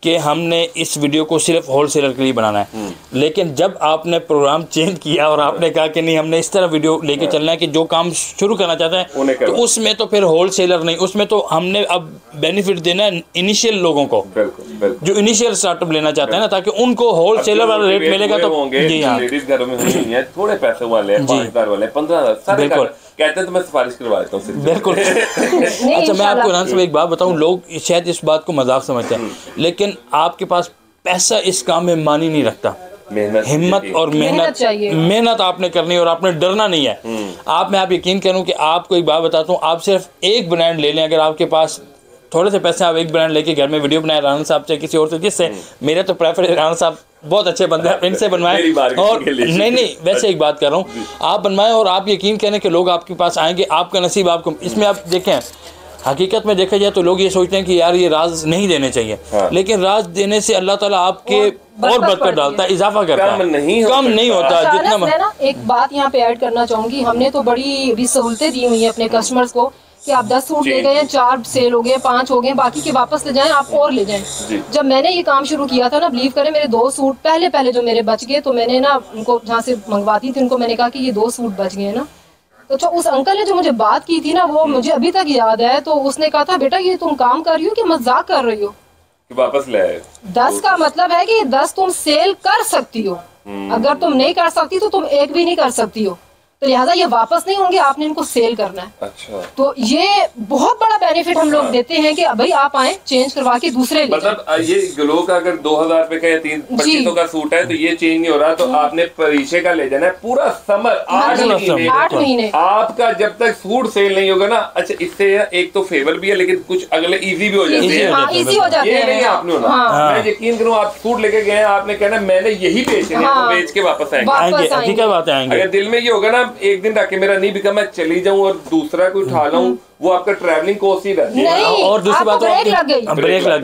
कि हमने इस वीडियो को सिर्फ होलसेलर के लिए बनाना है, लेकिन जब आपने प्रोग्राम चेंज किया और आपने कहा कि नहीं, हमने इस तरह वीडियो लेके चलना है कि जो काम शुरू करना चाहते हैं तो उसमें तो फिर होलसेलर नहीं, उसमें तो हमने अब बेनिफिट देना है इनिशियल लोगों को, जो इनिशियल स्टार्टअप लेना चाहते हैं ना, ताकि उनको होलसेलर वाला रेट मिलेगा। तो जी हाँ, लेडीज घरों में थोड़े पैसे वाले, 5,000 वाले, 15,000, बिल्कुल कहते हैं तो मैं सिफारिश करवा देता हूँ बिल्कुल। अच्छा, मैं आपको राना साहब एक बात बताऊँ, लोग शायद इस बात को मजाक समझते हैं, लेकिन आपके पास पैसा इस काम में मानी नहीं रखता। हिम्मत और मेहनत आपने करनी है और आपने डरना नहीं है। मैं यकीन करूं कि आपको एक बात बताता हूं, आप सिर्फ एक ब्रांड ले लें, अगर आपके पास थोड़े से पैसे, आप एक ब्रांड लेके घर में वीडियो बनाए राना साहब से, किसी और से, जिससे मेरे तो प्रेफर राना साहब बहुत अच्छे बंदे हैं, इनसे बनवाएं। और नहीं वैसे एक बात कर रहा हूँ, आप बनवाएं और आप यकीन करें कि लोग आपके पास आएंगे, आपका नसीब आपको। इसमें आप देखें, हकीकत में देखा जाए तो लोग ये सोचते हैं कि यार ये राज नहीं देने चाहिए, लेकिन राज देने से अल्लाह ताला आपके और बरकत डालता है, इजाफा करता है, कम नहीं होता जितना। मैं ना एक बात यहाँ पे ऐड करना चाहूँगी, हमने तो बड़ी अभी सहूलतें दी हुई हैं अपने कस्टमर्स को कि आप 10 सूट ले गए हैं, 4 सेल हो गए, 5 हो गए, बाकी के वापस ले जाएं, आप और ले जाएं। जब मैंने ये काम शुरू किया था ना, बिलीव करें, मेरे 2 सूट पहले जो मेरे बच गए, तो मैंने ना उनको जहाँ से मंगवाती थी उनको मैंने कहा कि ये 2 सूट बच गए ना, तो उस अंकल ने जो मुझे बात की थी ना, वो मुझे अभी तक याद है। तो उसने कहा था, बेटा ये तुम काम कर रही हो कि मजाक कर रही हो, वापस ले आए। 10 का मतलब है कि 10 तुम सेल कर सकती हो, अगर तुम नहीं कर सकती तो तुम एक भी नहीं कर सकती हो, तो लिहाजा ये वापस नहीं होंगे, आपने इनको सेल करना है। अच्छा, तो ये बहुत बड़ा बेनिफिट हम लोग देते हैं कि भाई आप आए, चेंज करवा के दूसरे ले। मतलब ये ग्लो का अगर 2,000 रुपए का या 3,25 का सूट है तो ये चेंज नहीं हो रहा, तो आपने परीक्षे का ले जाना है पूरा समर 8 महीने आपका, जब तक सूट सेल नहीं होगा ना। अच्छा, इससे एक तो फेवर भी है, लेकिन कुछ अगले इजी भी हो जाते हैं, इजी हो जाते हैं। ये नहीं आपने होना, मैं यकीन करूँ आप सूट लेके गए, आपने कहना मैंने यही बेचने हैं, बेच के वापस आएंगे। अगर दिल में ये होगा ना, एक दिन रख के मेरा नहीं बिका, मैं चली जाऊं और दूसरा कोई उठा लाऊं, वो आपका ट्रैवलिंग कॉस्ट ही रहती है। और दूसरी बात, ब्रेक लग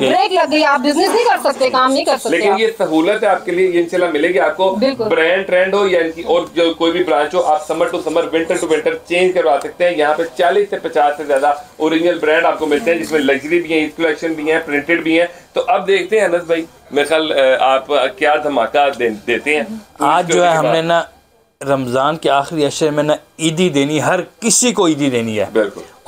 गई, आप बिजनेस नहीं कर सकते, काम नहीं कर सकते। लेकिन ये सहूलत है आपके लिए, ये इंशाल्लाह मिलेगी आपको। ब्रांड ट्रेंड हो या और जो कोई भी ब्रांच हो, आप summer to summer, winter to winter change करवा सकते हैं। यहाँ पे 40 से 50 से ज्यादा ओरिजिनल ब्रांड आपको मिलते हैं, जिसमें लग्जरी भी है, कलेक्शन भी है, प्रिंटेड भी है। तो अब देखते हैं अनस भाई, मेरे ख्याल आप क्या धमाका देते हैं आज। जो है हमने ना रमज़ान के आखिरी अशरे में ना ईदी देनी, हर किसी को ईदी देनी है,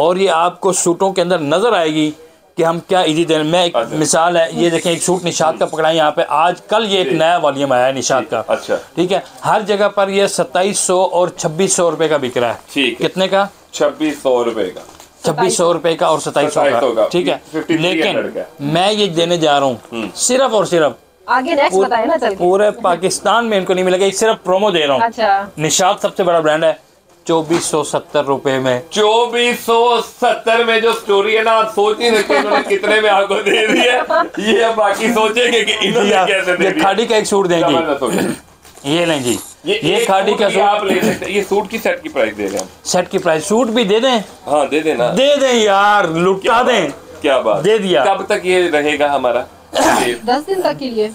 और ये आपको सूटों के अंदर नज़र आएगी कि हम क्या ईदी दें। मैं एक मिसाल है, ये देखें एक सूट निशात का पकड़ा है यहाँ पे, आज कल ये एक नया वॉल्यूम आया है निशात का। अच्छा, ठीक है, हर जगह पर ये 2700 और 2600 रुपए का बिक रहा है। ठीक है, कितने का? 2600 रुपए का, 2600 रुपए का और 2700 का। ठीक है, लेकिन मैं ये देने जा रहा हूँ सिर्फ और सिर्फ, आगे नेक्स्ट बताएं ना चल, पूरे पाकिस्तान में इनको नहीं मिलेगा, सिर्फ प्रोमो दे रहा हूँ। अच्छा, निशात सबसे बड़ा ब्रांड है, 2470 रुपए में। 2470 में जो स्टोरी है ना, आप सोच नहीं सकते इन्होंने कितने में आपको दे दी है। ये अब बाकी सोचेंगे कि इन्होंने कैसे दे दिया। खाड़ी का एक सूट देंगे, ये लें जी, ये खाड़ी का सूट आप ले सकते हैं। ये सूट की सेट की प्राइस दे रहे हैं, सेट की प्राइस। सूट भी दे दें? हाँ दे देना, दे दें यार, लुटा दें। क्या बात, दे दिया। कब तक ये रहेगा हमारा? 10 दिन तक के लिए।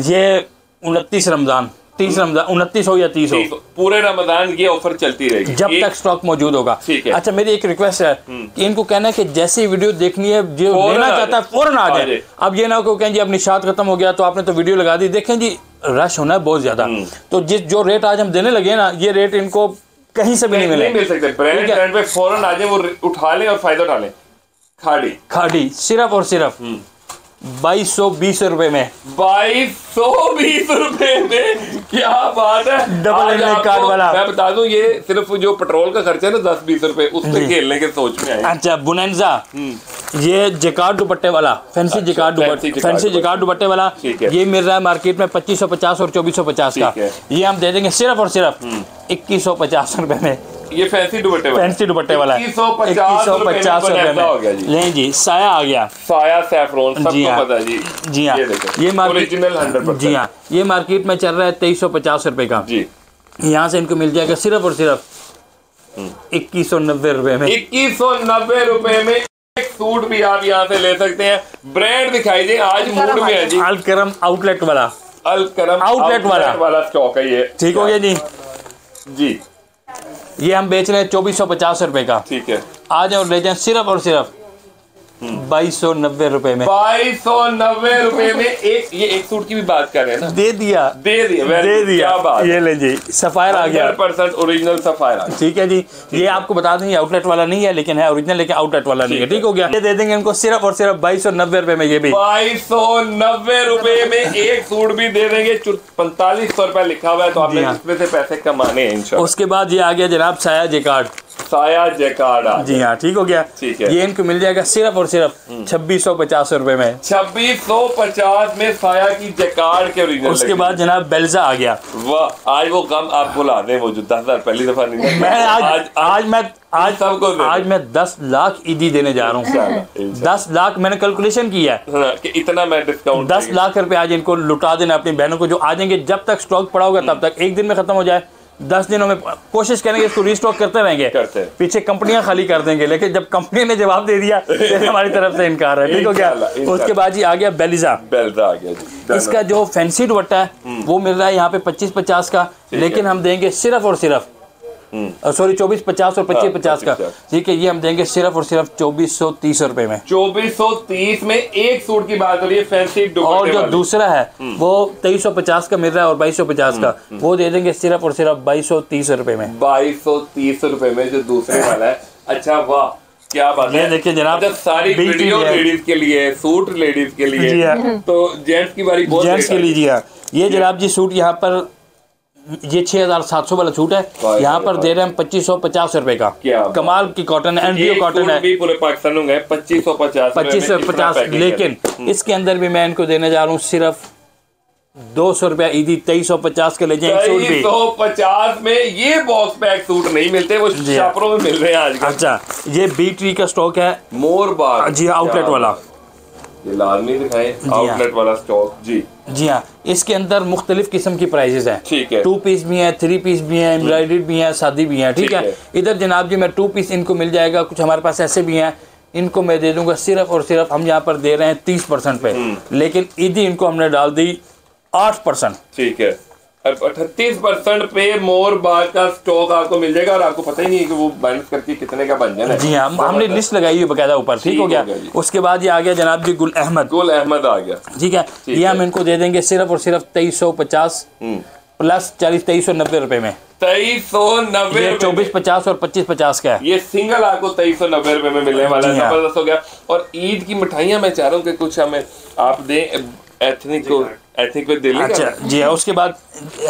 ये 29 रमजान, 30 रमजान, 29 हो या 30 हो, पूरे रमजान ये ऑफर चलती रहेगी जब तक स्टॉक मौजूद होगा। ठीक है। अच्छा, मेरी एक रिक्वेस्ट है कि इनको कहना है कि जैसी वीडियो देखनी है, जो लेना चाहता है फौरन आ जाए। अब ये ना हो कहें जी अब निशात खत्म हो गया तो आपने तो वीडियो लगा दी। देखें जी, रश होना है बहुत ज्यादा, तो जो रेट आज हम देने लगे ना, ये रेट इनको कहीं से भी नहीं मिल सकते। ब्रांड पे फौरन आ जाए, वो उठा लें और फायदा उठा लें। खाड़ी सिर्फ और सिर्फ 2220 रुपए में। 2220 रुपए में, क्या बात है। डबल कार्ड वाला। मैं बता दूं, ये सिर्फ जो पेट्रोल का खर्चा है ना 10-20 रुपए, उससे खेलने के सोच में आए। अच्छा, बुनेंजा, ये जकार्ड दुपट्टे वाला, फैंसी जकार्ड दुपट्टे वाला, ये मिल रहा है मार्केट में 2550 और 2450 का। ये हम दे देंगे सिर्फ और सिर्फ 2150 रुपए में। ये फैंसी दुपट्टे वाला 2150 रुपए में। लें जी, साया आ गया, साया सैफरॉन, सबको पता है जी। जी हाँ, ये ओरिजिनल 100%। जी हाँ, ये मार्केट में चल रहा है 2350 रुपए का जी। यहाँ से इनको मिल जाएगा सिर्फ और सिर्फ 2190 रुपए में। 2190 रुपए में एक सूट भी आप यहाँ से ले सकते हैं। ब्रांड दिखाई दे, आज मूड में है जी। अलकरम आउटलेट वाला, अलकरम आउटलेट वाला स्टॉक है ये। ठीक हो गया जी। जी, ये हम बेच रहे हैं 2450 रुपए का। ठीक है, आ जाओ ले जाए सिर्फ और सिर्फ 2290 रुपए में। 2290 रुपए में एक सूट की भी बात कर रहे हैं ना। दे दिया। क्या बात, ये ले जी, सफायर आ गया, 100% ओरिजिनल सफायर आ गया। ठीक है जी। ये आपको बता दें, आउटलेट वाला नहीं है, लेकिन है ओरिजिनल, लेकिन आउटलेट वाला नहीं है। ठीक हो गया। ये दे देंगे इनको सिर्फ और सिर्फ 2290 रुपए में। ये भी 2290 रुपए में एक सूट भी दे देंगे। 4500 रुपए लिखा हुआ है, तो आपने इसमें से पैसे कमाने हैं इंशाल्लाह। उसके बाद ये आ गया जनाब साया जैकार्ड। जी हाँ, ठीक हो गया। ठीक है, ये इनको मिल जाएगा सिर्फ और सिर्फ 2650 रुपए में। 2650 में साया की जैकार्ड के ओरिजिनल। उसके बाद जनाब बेल्जा आ गया। वाह, आज वो गम आप भुला दें, वो जो 10,000 पहली दफा नहीं। मैं आज मैं 10 लाख ईदी देने जा रहा हूँ। 10 लाख मैंने कैलकुलेशन किया है कि इतना मैं डिस्काउंट 10 लाख रुपए आज इनको लुटा देना अपनी बहनों को, जो आ जाएंगे। जब तक स्टॉक पड़ा होगा तब तक, एक दिन में खत्म हो जाए, 10 दिनों में कोशिश करेंगे इसको रीस्टॉक करते रहेंगे। पीछे कंपनियां खाली कर देंगे, लेकिन जब कंपनी ने जवाब दे दिया फिर हमारी तरफ से इनकार है। ठीक हो गया। उसके बाद जी आ गया बेल्जा आ गया जी। इसका जो फैंसी दुपट्टा है वो मिल रहा है यहाँ पे 2550 का, लेकिन हम देंगे सिर्फ और सिर्फ 2450 और 2550 का। ठीक है, ये हम देंगे सिर्फ और सिर्फ 2430 रुपए में। 2430 में एक सूट की बात हो रही है, फैंसी दुपट्टे। और जो दूसरा है वो 2350 का मिल रहा है और 2250 का, वो दे देंगे सिर्फ और सिर्फ 2230 रुपए में। 2230 रुपए में जो दूसरे वाला है। अच्छा, वाह, क्या बात है। देखिए जनाब, सारी वीडियो लेडीज के लिए, सूट लेडीज के लिए, तो जेंट्स की बारी, जेंट्स के लिए। ये जनाब जी सूट यहाँ पर, ये 6700 वाला सूट है, यहाँ पर दे रहे हैं 2550 रुपए का। कमाल की कॉटन है, एनडीओ कॉटन है, पूरे पाकिस्तान में 2550। लेकिन इसके अंदर भी मैं इनको देने जा रहा हूँ सिर्फ 200 रुपया ईदी। 2350 के ले जाए। 2350 में ये बॉक्स पैक सूट नहीं मिलते, वो छापरों में मिल रहे हैं आज। अच्छा, ये बी ट्री का स्टॉक है, मोर बाग जी, आउटलेट वाला। ये लाजमी दिखाएं, आउटलेट वाला स्टॉक जी हाँ। इसके अंदर मुख्तलिफ किस्म की प्राइजेस हैं। ठीक है, 2 पीस भी हैं, 3 पीस भी हैं, एम्ब्रॉयडर्ड भी हैं, शादी भी हैं। ठीक है। इधर जनाब जी मैं 2 पीस इनको मिल जाएगा, कुछ हमारे पास ऐसे भी हैं, इनको मैं दे दूंगा सिर्फ और सिर्फ, हम यहाँ पर दे रहे हैं 30% पे, लेकिन ईदी इनको हमने डाल दी 8%। ठीक है, 38% पे मोर बाग का स्टॉक आपको मिल जाएगा, और आपको पता ही नहीं है कि वो माइनस करके कितने का बन जाना है। जी हाँ, हमने लिस्ट लगाई हुई बकायदा ऊपर। ठीक हो गया। उसके बाद ये आ गया जनाब जी गुल अहमद आ गया। ठीक है, ये हम इनको दे देंगे सिर्फ और सिर्फ 2350 प्लस 2390 रुपए में। 2390 ये 2450 और 2550 का है। ये सिंगल आपको 2390 रुपए में मिलने वाला है। जबरदस्त हो गया। और ईद की मिठाइयाँ मैं चाह रहा हूँ कि कुछ हमें आप दें एथनिक को, एथनिक पे दे लेंगे। अच्छा जी हाँ, उसके बाद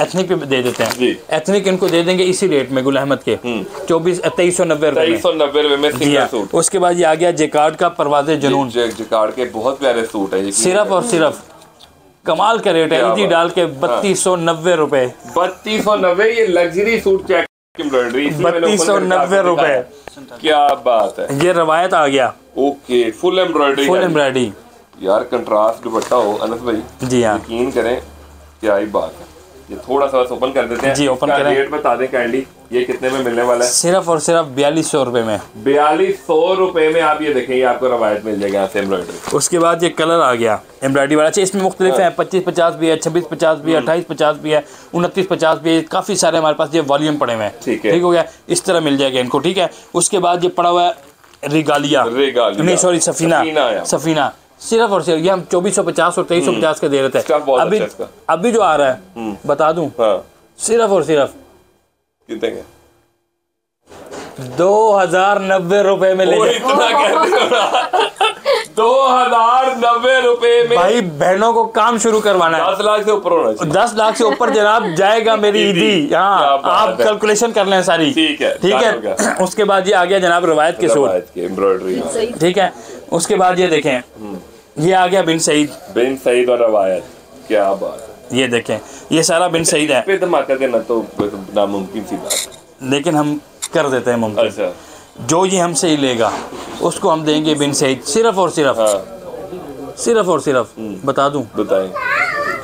एथनिक पे दे देते हैं। एथनिक इनको दे देंगे इसी रेट में गुल अहमद के 2390 रुपए 2390 रुपए में सिंगल सूट। उसके बाद ये आ गया जेकार्ड का परवाज़े जुनून। जेकार्ड के बहुत प्यारे सूट है। सिर्फ और सिर्फ कमाल का रेट है, इजी डाल के 3290 रुपए। 3290 ये लग्जरी सूट चेक एम्ब्रॉयडरी 3290 रुपए। क्या बात है। ये रवायत आ गया। Okay full embroidery. Full embroidery यार कंट्रास्ट दुपट्टा हो अनस भाई। जी हाँ यकीन करें क्या ही बात है। ये थोड़ा सा ओपन कर देते हैं। जी ओपन करें। रेट बता दें काइंडली ये कितने में मिलने वाला है। सिर्फ और सिर्फ 4200 रुपए में। 4200 रुपए में आप ये देखें, ये आपको रवायत मिल जाएगा यहाँ से एम्ब्रॉयडरी। उसके बाद ये कलर आ गया एम्ब्रॉयडरी वाला। अच्छा इसमें मुख्तलिफ है, 2550 भी है, 2650 भी है, 2850 भी है, 2950 भी है, काफ़ी सारे हमारे पास ये वॉल्यूम पड़े हुए हैं। ठीक हो गया, इस तरह मिल जाएगा इनको। ठीक है, उसके बाद ये पड़ा हुआ है रिगालिया, नहीं सॉरी सफीना। सिर्फ और सिर्फ ये हम 2450 और 2350 का दे रहे थे। अभी जो आ रहा है बता दूं, सिर्फ और सिर्फ कितने का? 2090 रुपए में ले जाए। 2090 रुपए में भाई बहनों को काम शुरू करवाना है। 10 लाख से ऊपर होना चाहिए। 10 लाख से ऊपर जनाब जाएगा मेरी ईदी। हाँ आप कैलकुलेशन कर लें सारी। ठीक है। उसके बाद ये आ गया जनाब रवायत के सूट एम्ब्रॉयडरी। ठीक है, उसके बाद ये देखें ये आ गया बिन सईद और रवायत। क्या बात है। ये देखें ये सारा बिन सईद है। पे धमाका देना तो नामुमकिन सी बात है, लेकिन हम कर देते हैं मुमकिन। अच्छा। जो ये हमसे ही लेगा उसको हम देंगे बिन सईद सिर्फ और सिर्फ। सिर्फ और सिर्फ बता दूं, बताएं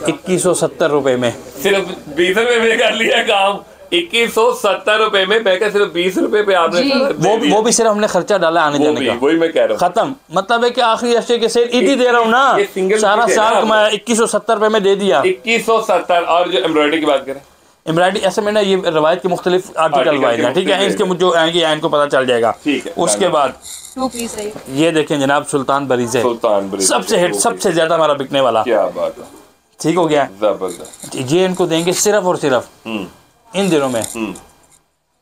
2170 रुपए में। सिर्फ 20 रुपए में कर लिया काम। 2170 रुपए में। मैं क्या सिर्फ 20 रुपए पे आपने वो भी सिर्फ हमने खर्चा डाला आने जाने का। वही मैं कह रहा हूँ। खत्म। मतलब है कि आखिरी अशे के सेल ईदी दे रहा हूँ ना, सारा साल कमाया 2170 रुपए में दे दिया। 2170। और जो एम्ब्रॉयडरी की बात करें, एम्ब्रॉयडरी ऐसे में ना ये रवायत के मुख्तलिफ आर्टिकल वाइज है। ठीक है, इसके जो आएंगे इनको पता चल जाएगा। उसके बाद ये देखें जनाब सुल्तान बरीज़े, सबसे हिट, सबसे ज्यादा हमारा बिकने वाला। क्या बात है। ठीक हो गया, ये इनको देंगे सिर्फ और सिर्फ इन दिनों में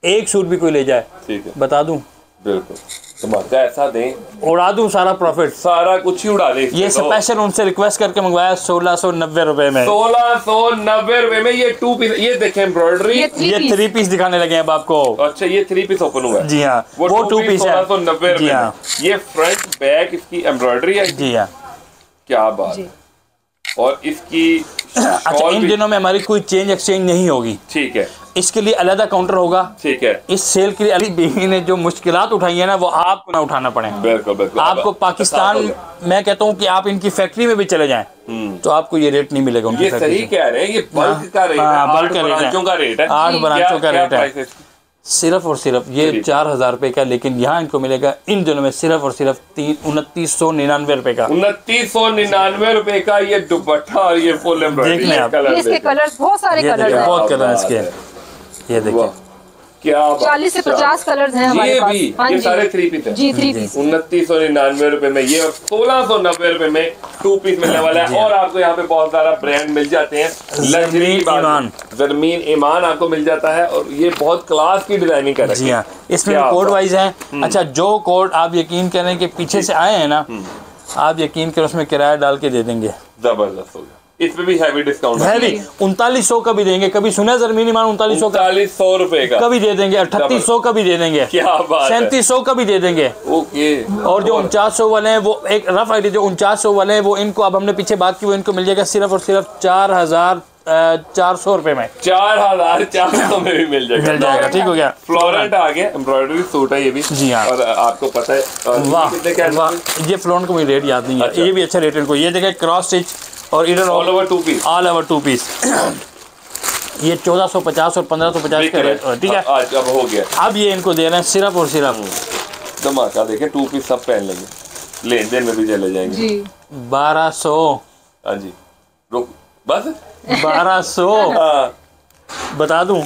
एक सूट भी कोई ले जाए, ठीक है बता दूं, बिल्कुल धमाका ऐसा दें, उड़ा दूं सारा प्रॉफिट, सारा कुछ ही उड़ा दे। ये स्पेशल उनसे रिक्वेस्ट करके मंगवाया 1690 रुपए में। 1690 रुपए में ये 2 पीस। ये देखें एम्ब्रॉयडरी, ये 3 पीस दिखाने लगे अब आपको। अच्छा ये 3 पीस ओपन हुआ है। जी हाँ, वो 2 पीस है 1690 रुपए में। ये फ्रंट बैक इसकी एम्ब्रॉयडरी है। जी हाँ, क्या बात है। और इसकी अच्छा इन दिनों में हमारी कोई चेंज एक्सचेंज नहीं होगी। ठीक है, इसके लिए अलग काउंटर होगा। ठीक है, इस सेल के लिए अली बीवी ने जो मुश्किलात उठाई है ना वो आपको ना उठाना पड़े। बिल्कुल बिल्कुल। आपको पाकिस्तान, मैं कहता हूँ कि आप इनकी फैक्ट्री में भी चले जाएं तो आपको ये रेट नहीं मिलेगा उनकी। ये सही कह रहे हैं, ये बल्क का रेट है, बल्क का रेट है, 8 ब्रांचों का रेट है। सिर्फ और सिर्फ ये 4000 रुपए का, लेकिन यहाँ इनको मिलेगा इन दिनों में सिर्फ और सिर्फ 2999 रुपए का। 2999 रुपए का ये दुपट्टा और ये फुल एम्ब्रॉयडरी। देख लें आप, इसके कलर्स बहुत सारे कलर्स हैं, बहुत कलर इसके। ये देखिए क्या 40 से 50 कलर्स हैं हमारे पास। हाँ ये सारे 3 पीस हैं जी, 3 पीस 2999 रुपए में ये, और 1690 रुपए में 2 पीस मिलने वाला है। और आपको यहाँ पे बहुत सारा ब्रांड मिल जाते हैं। ज़मीन ईमान आपको मिल जाता है, और ये बहुत क्लास की डिजाइनिंग कर रही है। इसमें कोड वाइज है। अच्छा जो कोड आप यकीन करें कि पीछे से आए हैं ना, आप यकीन करें उसमें किराया डाल के दे देंगे। जबरदस्त हो गया। इसमें भी हैवी डिस्काउंट है। 3900 का भी देंगे, कभी सुना ज़मीनी मान 3900 का, 3900 रुपए का कभी दे देंगे, 3800 का भी दे देंगे, क्या बात है, 3700 का भी दे देंगे। ओके। और जो 4900 वाले हैं वो एक रफ आइडिया, जो 4900 वाले हैं वो इनको अब हमने पीछे बात की, वो इनको मिल जाएगा सिर्फ और सिर्फ 4400 रुपए में। 4400 में भी मिल जाएगा। ठीक हो गया। फ्लोरेंट आ गया, एम्ब्रॉयडरी सूट है ये भी। जी हाँ, और आपको पता है वाह, ये फ्लोरेंट को मुझे रेट याद नहीं है। ये भी अच्छा रेट इनको। ये देखें क्रॉस स्टिच और इधर all over 2 piece, all over 2 piece. ये 1450 और 1550 का रेट। ठीक है, आज अब हो गया। अब ये इनको दे रहे हैं सिर्फ और सिर्फ धमाका। देखें 2 पीस सब पहन लेंगे, लेन देन में भी चले जाएंगे। 1200। हाँ जी, रुक बस 1200 बता दूं,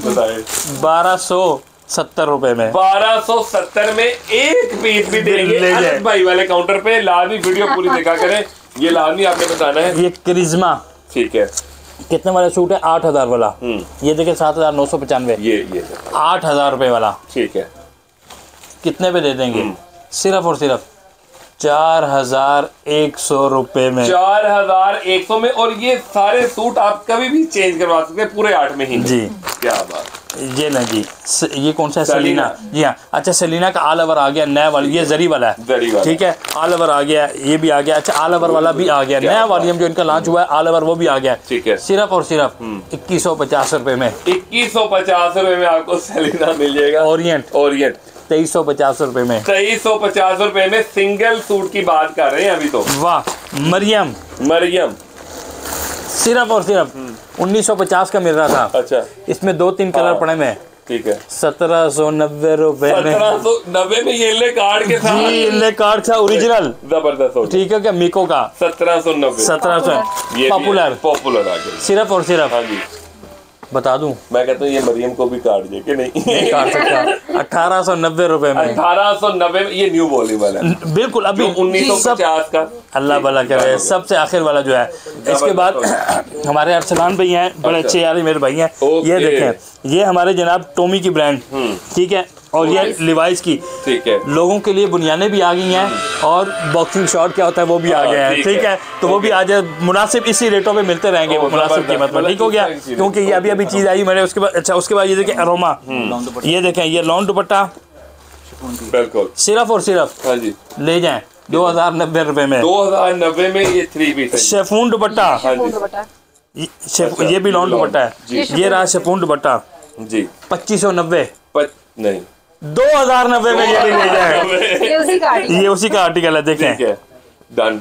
1270 रुपए में। 1270 में एक पीस भी देंगे। अनस भाई वाले काउंटर पे लाजमी वीडियो पूरी देखा करें, ये लाजमी आपने बताना है। ये करिश्मा, ठीक है, कितने वाला सूट है? 8,000 वाला। ये देखिए 7,995। ये 8,000 रुपए वाला, ठीक है। कितने पे दे देंगे? सिर्फ और सिर्फ 4,100 रुपए में। 4,100 में। और ये सारे सूट आप कभी भी चेंज करवा सकते हैं पूरे 8 महीने जी। क्या बात। ये ना जी, ये कौन सा है? सेलिना। जी हाँ। अच्छा, सेलिना का ऑल ओवर आ गया नया वाला, ये जरी वाला है, ठीक है। ऑल ओवर आ गया, ये भी आ गया। अच्छा, ऑल ओवर वाला भी आ गया, नया वॉल्यूम जो इनका लॉन्च हुआ है ऑल ओवर, वो भी आ गया, ठीक है। सिर्फ और सिर्फ 2150 रुपए में। 2150 रुपए में आपको सेलिना मिल जाएगा। ओरिएंट 2350 रुपए में। 2350 रुपए में सिंगल सूट की बात कर रहे हैं अभी तो। वाह। मरियम सिर्फ और सिर्फ 1950 का मिल रहा था। अच्छा, इसमें 2-3 कलर पड़े में, ठीक है। 1790 रुपए में। 1790 में ये ले कार्ड के साथ। जी, ले कार्ड था ओरिजिनल, जबरदस्त, ठीक है। क्या मीको का 1790 पॉपुलर आ गया। सिर्फ और सिर्फ, हाँ जी, बता दूं, मैं कहता हूँ ये मरियम को भी काट दे कि नहीं काट सकता। 1890 रुपए में। 1890 में। ये न्यू वॉल्यूम वाला है बिल्कुल। अभी 1950 का। अल्लाह भला करे, सबसे आखिर वाला जो है। इसके बाद हमारे अरसलान भाई हैं, बड़े अच्छे यार मेरे भाई हैं। ये देखें, ये हमारे जनाब टोमी की ब्रांड, ठीक है। और ये लिवाइस की, ठीक है। लोगों के लिए बुनियाने भी आ गई हैं, और बॉक्सिंग शॉर्ट क्या होता है वो भी आ गए हैं, ठीक है। तो वो भी आज मुनासिब इसी रेटों पे मिलते रहेंगे, मुनासिब कीमत में, ठीक हो गया। क्योंकि ये अभी चीज़ आई मेरे। उसके बाद अच्छा, उसके बाद ये देखें अरोमा, ये देखें, ये लॉन दुपट्टा, बिल्कुल सिर्फ और सिर्फ, हाँ जी, ले जाएं 2090 रुपए में। 2090 में ये 3 पीस शेफून दुपट्टा, ये भी लॉन दुपट्टा है। ये रहा शेफून दुपट्टा जी, 2590 नहीं 2090 में ये भी ले जाए। ये उसी का आर्टिकल है, देखें, डन,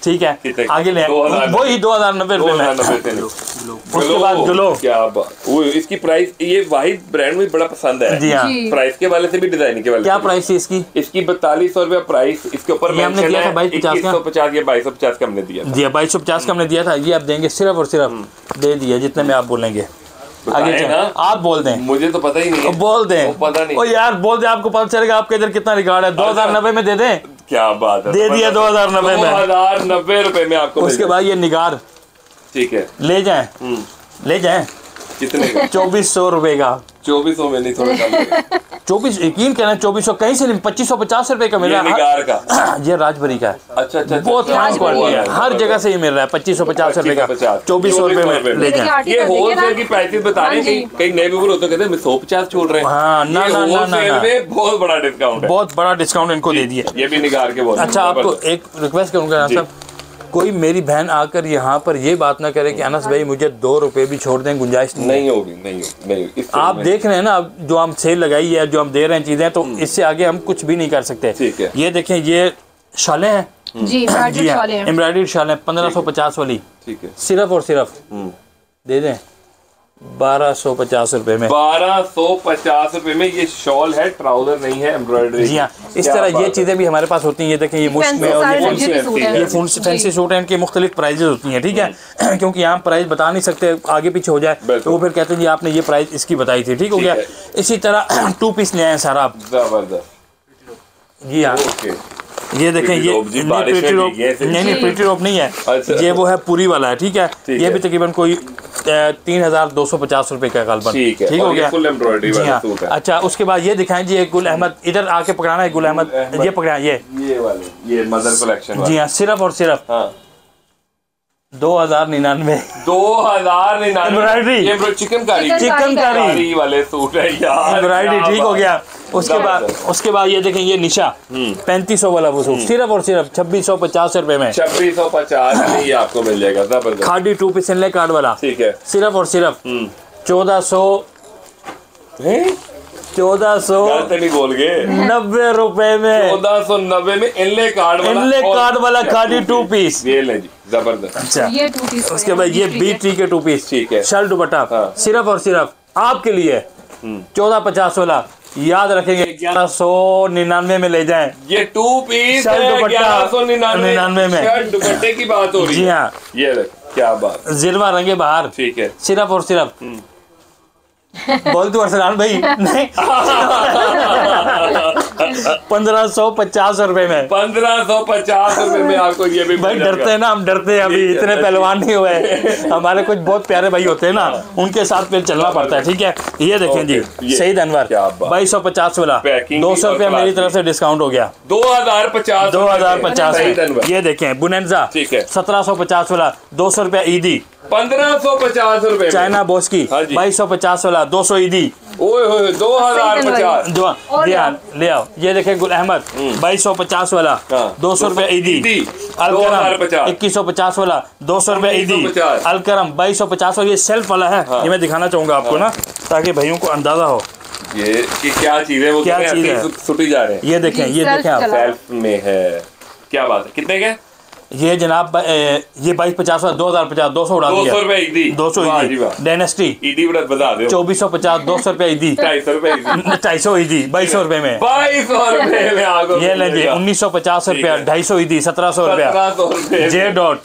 ठीक है। आगे ले वही 2090 रुपए में। उसके बाद ग्लो, क्या बात। वो इसकी प्राइस, ये वाहिद ब्रांड में बड़ा पसंद है जी हाँ। प्राइस के वाले से भी, डिजाइन के वाले क्या प्राइस है इसकी? इसकी 4200 रुपया प्राइस। इसके ऊपर हमने दिया था 2250 का, 2250 का हमने दिया जी, 2250 का हमने दिया था। ये आप देंगे सिर्फ और सिर्फ, दे दिया जितने में आप बोलेंगे। आगे आप बोल दें, मुझे तो पता ही नहीं है। बोल दें, पता नहीं। ओ यार बोल दे, आपको पता चलेगा आपके इधर कितना रिकॉर्ड है। 2090 में दे दें। क्या बात है, दे दिया 2090 में, 2090 रुपए में आपको। उसके बाद ये निगार, ठीक है, ले जाएं, ले जाएं। कितने का? 2400 रुपए का। 2400 में नहीं, थोड़ा कम। 24, यकीन करना 2400 कहीं से नहीं, 2550 रुपए का मिल रहा है। ये राजबरी का है। अच्छा, बहुत फाइन क्वालिटी है, हर जगह से ये मिल रहा है। 2550 रुपए का, 2400 रुपए में ले जाएं। ये होलसेल की प्राइसेस बता रहे हैं। कई नए व्यूअर होते कहते हैं 150 छोड़ रहे हैं। हाँ, ना, बहुत बड़ा डिस्काउंट है, बहुत बड़ा डिस्काउंट इनको दे दिया। ये भी निगार के बहुत। अच्छा, आपको एक रिक्वेस्ट करूंगा साहब, कोई मेरी बहन आकर यहाँ पर ये बात ना करे कि अनस भाई मुझे 2 रुपए भी छोड़ दें, गुंजाइश नहीं होगी। नहीं आप देख रहे हैं ना, जो हम सेल लगाई है, जो हम दे रहे हैं चीजें, तो इससे आगे हम कुछ भी नहीं कर सकते। ठीक है, ये देखें, ये शालें हैं जी, एम्ब्रॉयडर्ड शालें 1550 वाली, ठीक है, सिर्फ और सिर्फ दे दें 1250 रुपए में। 1250 रुपए में ये शॉल है, ट्राउजर नहीं है, एम्ब्रॉयडरी। जी हाँ, इस तरह ये चीजें भी हमारे पास होती हैं। ये देखें, ये मुश्क में, और ये फैंसी सूट हैं, इनके मुख्तलिफ प्राइजेस होती हैं, ठीक है। क्योंकि यहाँ प्राइस बता नहीं सकते, आगे पीछे हो जाए तो वो फिर कहते हैं जी आपने ये प्राइस इसकी बताई थी, ठीक हो गया। इसी तरह 2 पीस ले आए सारा आप, जबरदस्त। जी हाँ, ये देखें, ये प्रीटी रोप नहीं, प्रीटी रोप नहीं है, ये वो है पूरी वाला है, ठीक है। ये भी तकरीबन कोई 3250 रुपए का गालबन, ठीक हो गया। जी हाँ। अच्छा, उसके बाद ये दिखाएं जी, गुल अहमद, इधर आके पकड़ाना है गुल अहमद, ये पकड़ा, ये वाले, ये मदर कलेक्शन। जी हाँ, सिर्फ और सिर्फ 2099 एम्ब्रॉयडरी, चिकनकारी वाले सूट है यार, एम्ब्रॉयडरी, ठीक हो गया। उसके बाद ये देखें, ये निशा 3500 वाला वो सूट, सिर्फ और सिर्फ 2650 रुपए में। 2650 ये आपको मिल जाएगा, जबरदस्त। खादी 2 पीस इनले कार्ड वाला, ठीक है, सिर्फ और सिर्फ 1490 रुपए में। 1490 में इनले कार्ड वाला खादी 2 पीस, ये ले जी, जबरदस्त। अच्छा, ये 2 पीस। उसके बाद ये BT के 2 पीस, ठीक है, शर्ट दुपट्टा, सिर्फ और सिर्फ आपके लिए 1450 वाला, याद रखेंगे 1199 में ले जाएं। ये 2 पीस 1199 में, शर्ट दुपट्टे की बात हो रही है। जी हाँ, ये क्या बात, जिलवा रंगे बाहर, ठीक है, सिर्फ और सिर्फ बोल तू अरसलान भाई, नहीं 1550 रुपए में, 1550 रुपए में आपको ये भी भाई डरते हैं ना हम, डरते हैं अभी, इतने पहलवान नहीं हुए। हमारे कुछ बहुत प्यारे भाई होते हैं ना, उनके साथ फिर चलना पड़ता है। ठीक है, ये देखें जी, सईद अनवर 2250 वाला, 200 रुपया मेरी तरफ से डिस्काउंट हो गया, 2050। ये देखें बुनेंजा 1750 वाला, 200 रुपया ईदी, 1550 रुपए। चाइना बॉस की 2250 वाला, 200 ईदी, 2050। ले आओ। ये देखें गुल अहमद 2250 वाला, 200 रुपया ईदी, अलकरम 2150 वाला, 200 रुपया ईदी, अलकरम 2250 वाला। ये सेल्फ वाला है, ये मैं दिखाना चाहूंगा आपको ना, ताकि भाइयों को अंदाजा हो ये कि क्या चीज है, वो क्या चीज है, सुटी जा रहे हैं। ये देखें, ये देखें आप, सेल्फ में है, क्या बात है, कितने के ये जनाब, ये 2250 वाला 2050, 200 उड़ा दिया, 200 रुपए ईदी, 200 ईदी, डायनेस्टी ईदी बता दो, 2450, 200 रुपया ईदी, 250 रुपए, 250 ईदी, 2200 रुपए में, 2200 रुपए में आगो। ये लेंगे 1950 रुपया, 250 ईदी, 1700 रुपया, जे डॉट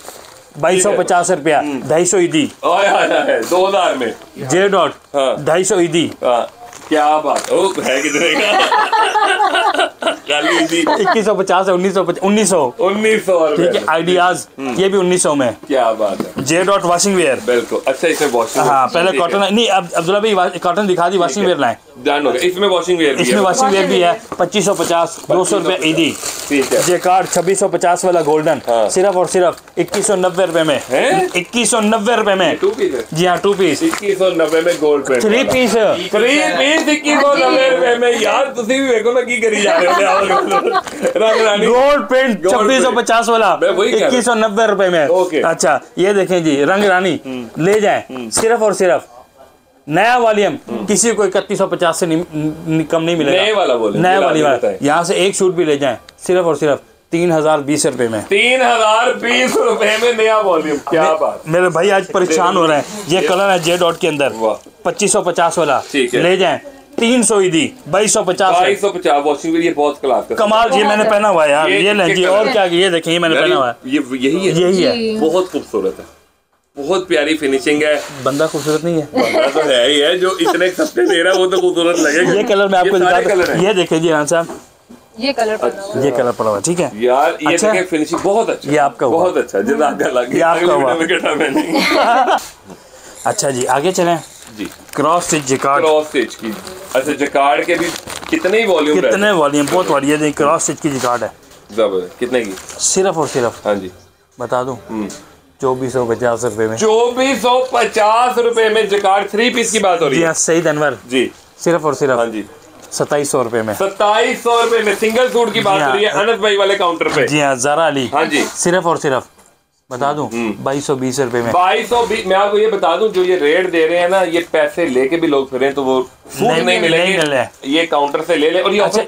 2250 रुपया, 250 ईदी, 2000 में जे डॉट 250 ईदी। क्या बात है, कितने का 2150 है, 1900 ठीक है। आइडियाज ये भी 1900 में, क्या बात है। जे डॉट वॉशिंग वेयर, बिल्कुल अच्छा, इसमें वॉशिंग, हाँ पहले कॉटन नहीं, अब अब्दुल्ला भाई कॉटन दिखा दी, वॉशिंग वेयर लाए, इसमें वॉशिंग वेयर, इसमें वॉशिंग वेयर भी है, 2550, 200 रुपया ईदी, ठीक है। जे कार्ड 2650 वाला गोल्डन, सिर्फ और सिर्फ 2190 रुपए में, 2190 रुपए में, जी हाँ 2 पीस, 2190 में गोल्ड पेंट, 3 पीस 2190 रुपए में। यार तुसी भी देखो ना की करी जा रहे हो, गोल्ड पेंट 2650 वाला 2190 रुपए में। अच्छा ये देखें जी, रंग रानी ले जाएं, सिर्फ और सिर्फ नया वॉल्यूम किसी को 3150 से कम नहीं मिलेगा, नए वाला बोले, नया वॉल्यूम, यहाँ से एक सूट भी ले जाएं, सिर्फ और सिर्फ 3020 रुपए में, 3020 रुपए में नया वॉल्यूम। क्या बात, मेरे भाई आज परेशान हो रहे हैं। ये कलर है जे डॉट के अंदर, 2550 वाला, ले जाएं, 300 ईदी, 2250 वॉशिंग, ये बहुत क्लास का कमाल। ये मैंने पहना हुआ है यार, ये लें जी, और क्या, ये देखें, ये मैंने पहना हुआ है, यही है, बहुत खूबसूरत है, बहुत प्यारी फिनिशिंग है। बंदा खूबसूरत नहीं है, बंदा तो है ही है, जो इतने सस्ते दे रहा है वो तो खूबसूरत लगेगा। ये कलर मैं आपको दिखाता, ये देखें जी हाँ साहब, ये कलर पड़ा हुआ, ठीक है यार, ये अच्छा, फिनिशिंग बहुत अच्छा, ये आपका हुआ, बहुत अच्छा, जज़ाकल्लाह, ये आपका हुआ। अच्छा जी आगे चलें जी, cross stitch jacquard, cross stitch की, अच्छा जिकार्ड के भी कितने ही वॉल्यूम, कितने वॉल्यूम, बहुत बढ़िया जी, क्रॉस स्टिच की जिकार्ड है, जबरदस्त। कितने की, सिर्फ और सिर्फ, हाँ जी बता दूं, 2450 रुपए में, 2450 रुपए में जिकार्ड 3 पीस की बात हो रही है। सईद अनवर जी, सिर्फ और सिर्फ, हाँ जी 2700 रुपए में, 2700 रुपए में सिंगल सूट की बात हो रही है, अनस भाई वाले काउंटर पे। जी हाँ, ज़रा अली, हाँ जी, सिर्फ और सिर्फ बता दूं 2220 रुपए में, 2220। मैं आपको ये बता दूं, जो ये रेट दे रहे हैं ना, ये पैसे लेके भी लोग फिरें तो वो सूट नहीं मिलेंगे, ये काउंटर से ले ले। और ये अच्छा,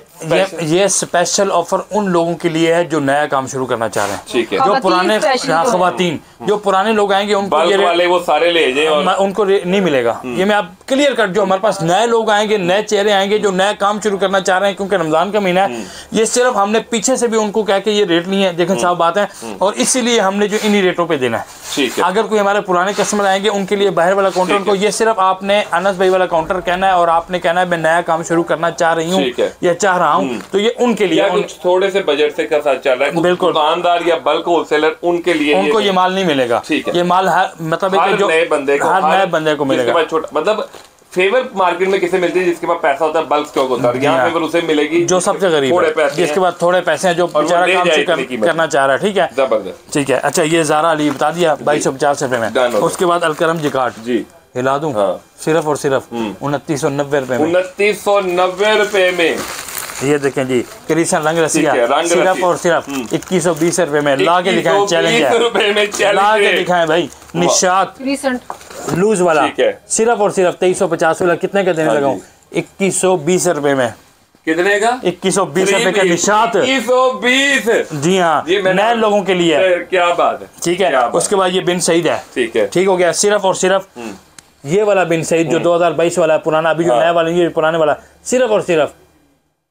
ये स्पेशल ऑफर उन लोगों के लिए है जो नया काम शुरू करना चाह रहे हैं, ठीक है, जो पुराने खवातीन, जो पुराने लोग आएंगे उनको ये वाले वो सारे ले जाए और उनको नहीं मिलेगा। ये मैं आप क्लियर कट, जो हमारे पास नए लोग आएंगे, नए चेहरे आएंगे जो नया काम शुरू करना चाह रहे हैं, क्योंकि रमजान का महीना है, ये सिर्फ हमने पीछे से भी उनको कह के ये रेट नहीं है, देखें साहब बात है, और इसीलिए हमने जो इन्हीं रेटों पे देना है। ठीक है, अगर कोई हमारे पुराने कस्टमर आएंगे उनके लिए बाहर वाला काउंटर, उनको ये सिर्फ आपने अनस भाई वाला काउंटर कहना है, और आपने कहना है मैं नया काम शुरू करना चाह रही हूँ या चाह रहा हूँ, तो ये उनके लिए कुछ थोड़े से बजट से का साथ चल रहा है, बिल्कुल, दुकानदार या बल्क होलसेलर उनके लिए उनको ये माल नहीं मिलेगा। ये माल मतलब हर नए बंदे को मिलेगा, मतलब फेवर मार्केट में किसे मिलती है, जिसके पास पैसा होता है, बल्क स्टॉक होता है, यहाँ फेवर उसे मिलेगी जो सबसे गरीब है, जिसके पास थोड़े पैसे हैं, जो बेचारा काम करना चाह रहा है। ठीक है, जबरदस्त, ठीक है। अच्छा ये ज़ारा अली बता दिया 2250 रुपए में, उसके बाद अलकरम जिकार्ड जी हिला दूं, सिर्फ और सिर्फ 2990 रुपए में, 2990 रुपए में। ये देखें जी, क्रिशन रंग रसिया, सिर्फ और सिर्फ 2120 रुपए में, ला के दिखाएं, चैलेंज है, ला के दिखाएं भाई, निशात लूज वाला, सिर्फ और सिर्फ 2350 वाला, कितने का देने लगा हूँ, 2120 रुपए में, कितने का, 2120 रुपए का निशात, 2120, जी हाँ, नए लोगों के लिए, क्या बात है, ठीक है। उसके बाद ये बिन सईद है, ठीक है, ठीक हो गया, सिर्फ और सिर्फ ये वाला बिन सईद जो 2022 वाला है, पुराना, अभी जो नया वाला ये पुराने वाला, सिर्फ और सिर्फ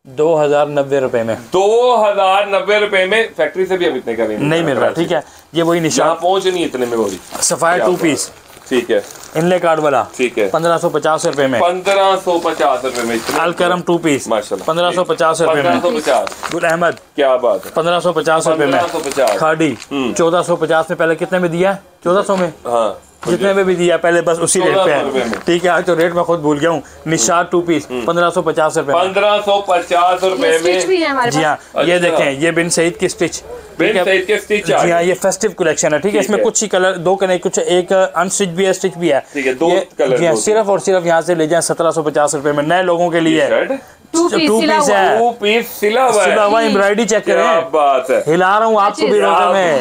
2090 रुपए में, 2090 रुपए में, फैक्ट्री से भी अब इतने का नहीं मिल रहा। ठीक है, ये वही निशान पहुंच नहीं इतने में, वही सफायर 2 पीस ठीक है, इनले कार्ड वाला, ठीक है, 1550 रुपए में, 1550 रुपए में। अलकरम 2 पीस माशाल्लाह 1550 रुपए में। 1550। गुल अहमद, क्या बात है, 1550 रुपए में। 1550। खाड़ी 1450 में, पहले कितने में दिया? 1400 में, हाँ जितने में भी दिया पहले, बस उसी रेट पे है। ठीक है, आज तो रेट मैं खुद भूल गया हूँ। निशाद 2 पीस 1550 रुपए, 1550 रुपए में। जी हाँ, ये देखें, ये बिन सईद की स्टिच, बिन सईद के स्टिच। जी हाँ, ये फेस्टिव कलेक्शन है। ठीक है, इसमें कुछ ही कलर, 2 कलर, कुछ एक अनस्टिच भी है, स्टिच भी है। ठीक है, 2 कलर। जी हाँ, सिर्फ और सिर्फ यहाँ से ले जाए 1750 रुपए में, नए लोगों के लिए। 2 पीस है, 2 पीस सिला हुआ एम्ब्रॉयडरी चेक करें। क्या बात है, हिला रहा हूँ आपको भी में,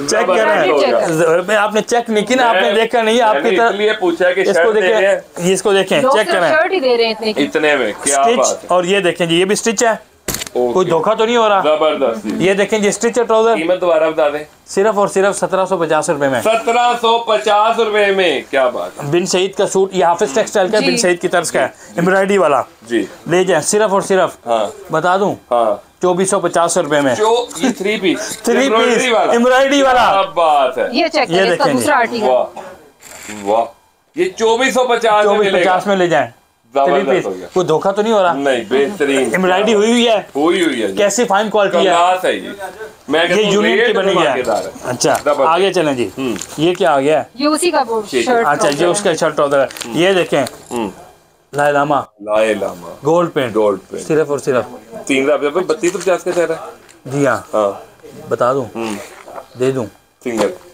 चेक करें। आपने चेक नहीं की ना, आपने देखा नहीं, आपकी तरफ इसलिए पूछा कि इसको देखें, इसको देखें, चेक करें, शर्ट ही दे रहे हैं इतने में। क्या बात है। और ये देखें जी, ये भी स्टिच है, कोई धोखा तो नहीं हो रहा। जबरदस्त। ये देखें जी, स्टिच है ट्राउजर। कीमत दोबारा बता दें। सिर्फ और सिर्फ 1750 रुपए में, 1750 रुपए में। क्या बात है। बिन सईद का सूट, ये हाफिज टेक्सटाइल का, बिन सईद की तर्ज का है, एम्ब्रॉयडरी वाला जी, ले जाए सिर्फ और सिर्फ। हाँ बता दूं, हाँ, 2450 रुपए में। जो ये 3 पीस, 3 पीस एम्ब्रॉयडरी वाला। क्या बात है। ये चेक करें, इसका दूसरा आर्टिकल। वाह वाह, ये 2450 में ले जाए। 3 पीस, कोई धोखा तो नहीं हो रहा? नहीं, बेहतरीन एम्ब्रॉयडरी हुई है, कैसी फाइन क्वालिटी है। ये यूनियन की बनी है। अच्छा, आगे चलें जी। ये क्या आ गया? ये उसी का शर्ट। अच्छा, ये उसका शर्ट ट्राउजर है। ये देखें, लामा गोल्ड पेंट, सिर्फ और सिर्फ 3250 का चेहरा। जी हाँ, बता दूं, दे दूं,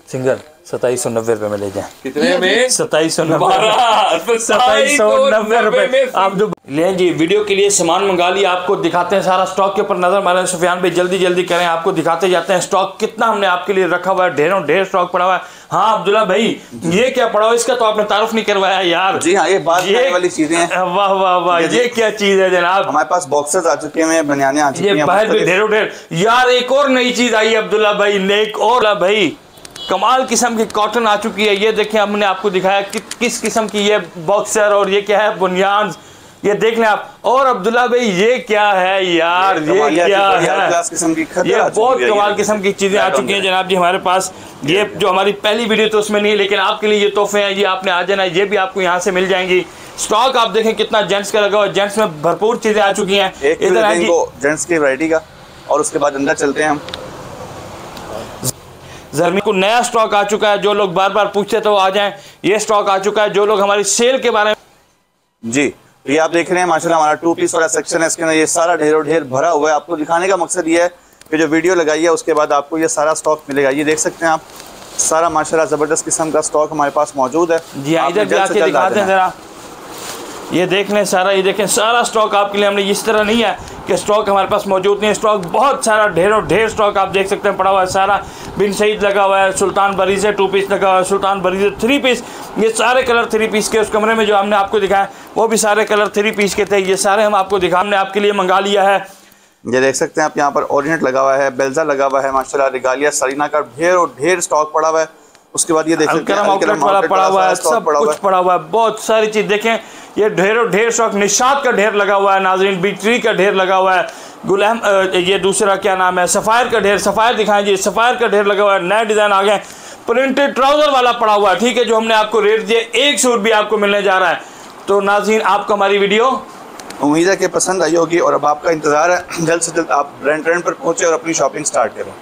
सिंगल 2790 रुपए में ले जाए। कितने में? 2790 रुपए आप जो ले जी। वीडियो के लिए सामान मंगा लिया, आपको दिखाते हैं सारा स्टॉक के ऊपर नजर मारें। सुफियान भाई जल्दी जल्दी करें, आपको दिखाते जाते हैं स्टॉक कितना हमने आपके लिए रखा हुआ है। ढेरों ढेर स्टॉक पड़ा हुआ है। हाँ अब्दुल्ला भाई, ये क्या पड़ा हुआ, इसका तो आपने तारुफ नहीं करवाया यार। जी हाँ, ये बात वाली चीजें हैं। वाह वाह वाह, ये क्या चीज है जनाब। हमारे पास बॉक्सेस आ चुके हैं, बनियाने आ चुकी हैं, बाहर भी ढेरों ढेर। यार एक और नई चीज आई है अब्दुल्ला भाई, एक और भाई कमाल किस्म की कॉटन आ चुकी है। ये देखें, हमने आपको दिखाया कि किस किस्म की ये बॉक्सर और ये क्या है बुनियान, ये देख लें आप। और अब्दुल्ला भाई ये क्या है यार, ये क्या है, ये बहुत कमाल किस्म की चीजें आ चुकी हैं जनाब जी हमारे पास। ये जो हमारी पहली वीडियो तो उसमें नहीं, लेकिन आपके लिए ये तोहफे हैं, ये आपने आ जाना, ये भी आपको यहाँ से मिल जाएंगी। स्टॉक आप देखें कितना जेंट्स का लगा हुआ है, जेंट्स में भरपूर चीजें आ चुकी हैं। इधर जेंट्स की वैरायटी का, और उसके बाद अंदर चलते हैं हम। जर्मी को नया स्टॉक आ चुका है, जो लोग बार बार पूछते थे वो आ जाएं। ये स्टॉक आ चुका है, जो लोग हमारी सेल के बारे में। जी, ये आप देख रहे हैं माशाल्लाह हमारा 2 पीस वाला सेक्शन है, इसके अंदर ये सारा ढेरों ढेर भरा हुआ है। आपको दिखाने का मकसद ये है कि जो वीडियो लगाई है उसके बाद आपको ये सारा स्टॉक मिलेगा। ये देख सकते हैं आप, सारा माशाल्लाह जबरदस्त किस्म का स्टॉक हमारे पास मौजूद है। जी हाँ, इधर जाके दिखाते हैं जरा, ये देख लें सारा, ये देखें सारा स्टॉक आपके लिए हमने, इस तरह नहीं है कि स्टॉक हमारे पास मौजूद नहीं है। स्टॉक बहुत सारा ढेरों ढेर स्टॉक आप देख सकते हैं पड़ा हुआ है। सारा बिन सईद लगा हुआ है, सुल्तान बरीज़े 2 पीस लगा हुआ है, सुल्तान बरीज़े 3 पीस, ये सारे कलर 3 पीस के। उस कमरे में जो हमने आपको दिखाया वो भी सारे कलर 3 पीस के थे। ये सारे हम आपको दिखा, हमने आपके लिए मंगा लिया है। ये देख सकते हैं आप, यहाँ पर ओरिएंट लगा हुआ है, बेल्जा लगा हुआ है, माशाल्लाह रिगालिया सरीना का ढेर स्टॉक पड़ा हुआ है। उसके बाद ये देख सकते हैं आउटलेट वाला पड़ा हुआ है, सब कुछ पड़ा हुआ है, बहुत सारी चीज देखें। ये ढेरों ढेर स्टॉक, निशात का ढेर लगा हुआ है नाजरीन, बिट्री का ढेर लगा हुआ है, गुलाम ये दूसरा क्या नाम है, सफ़ायर का ढेर, सफ़ायर दिखाएं जी, सफ़ायर का ढेर लगा हुआ है। नए डिज़ाइन आ गए, प्रिंटेड ट्राउज़र वाला पड़ा हुआ है। ठीक है, जो हमने आपको रेट दिए, एक सूट भी आपको मिलने जा रहा है। तो नाज़रीन, आपको हमारी वीडियो उम्मीद है कि पसंद आई होगी, और अब आपका इंतज़ार है जल्द से जल्द आप रेंट पर पहुँचे और अपनी शॉपिंग स्टार्ट करें।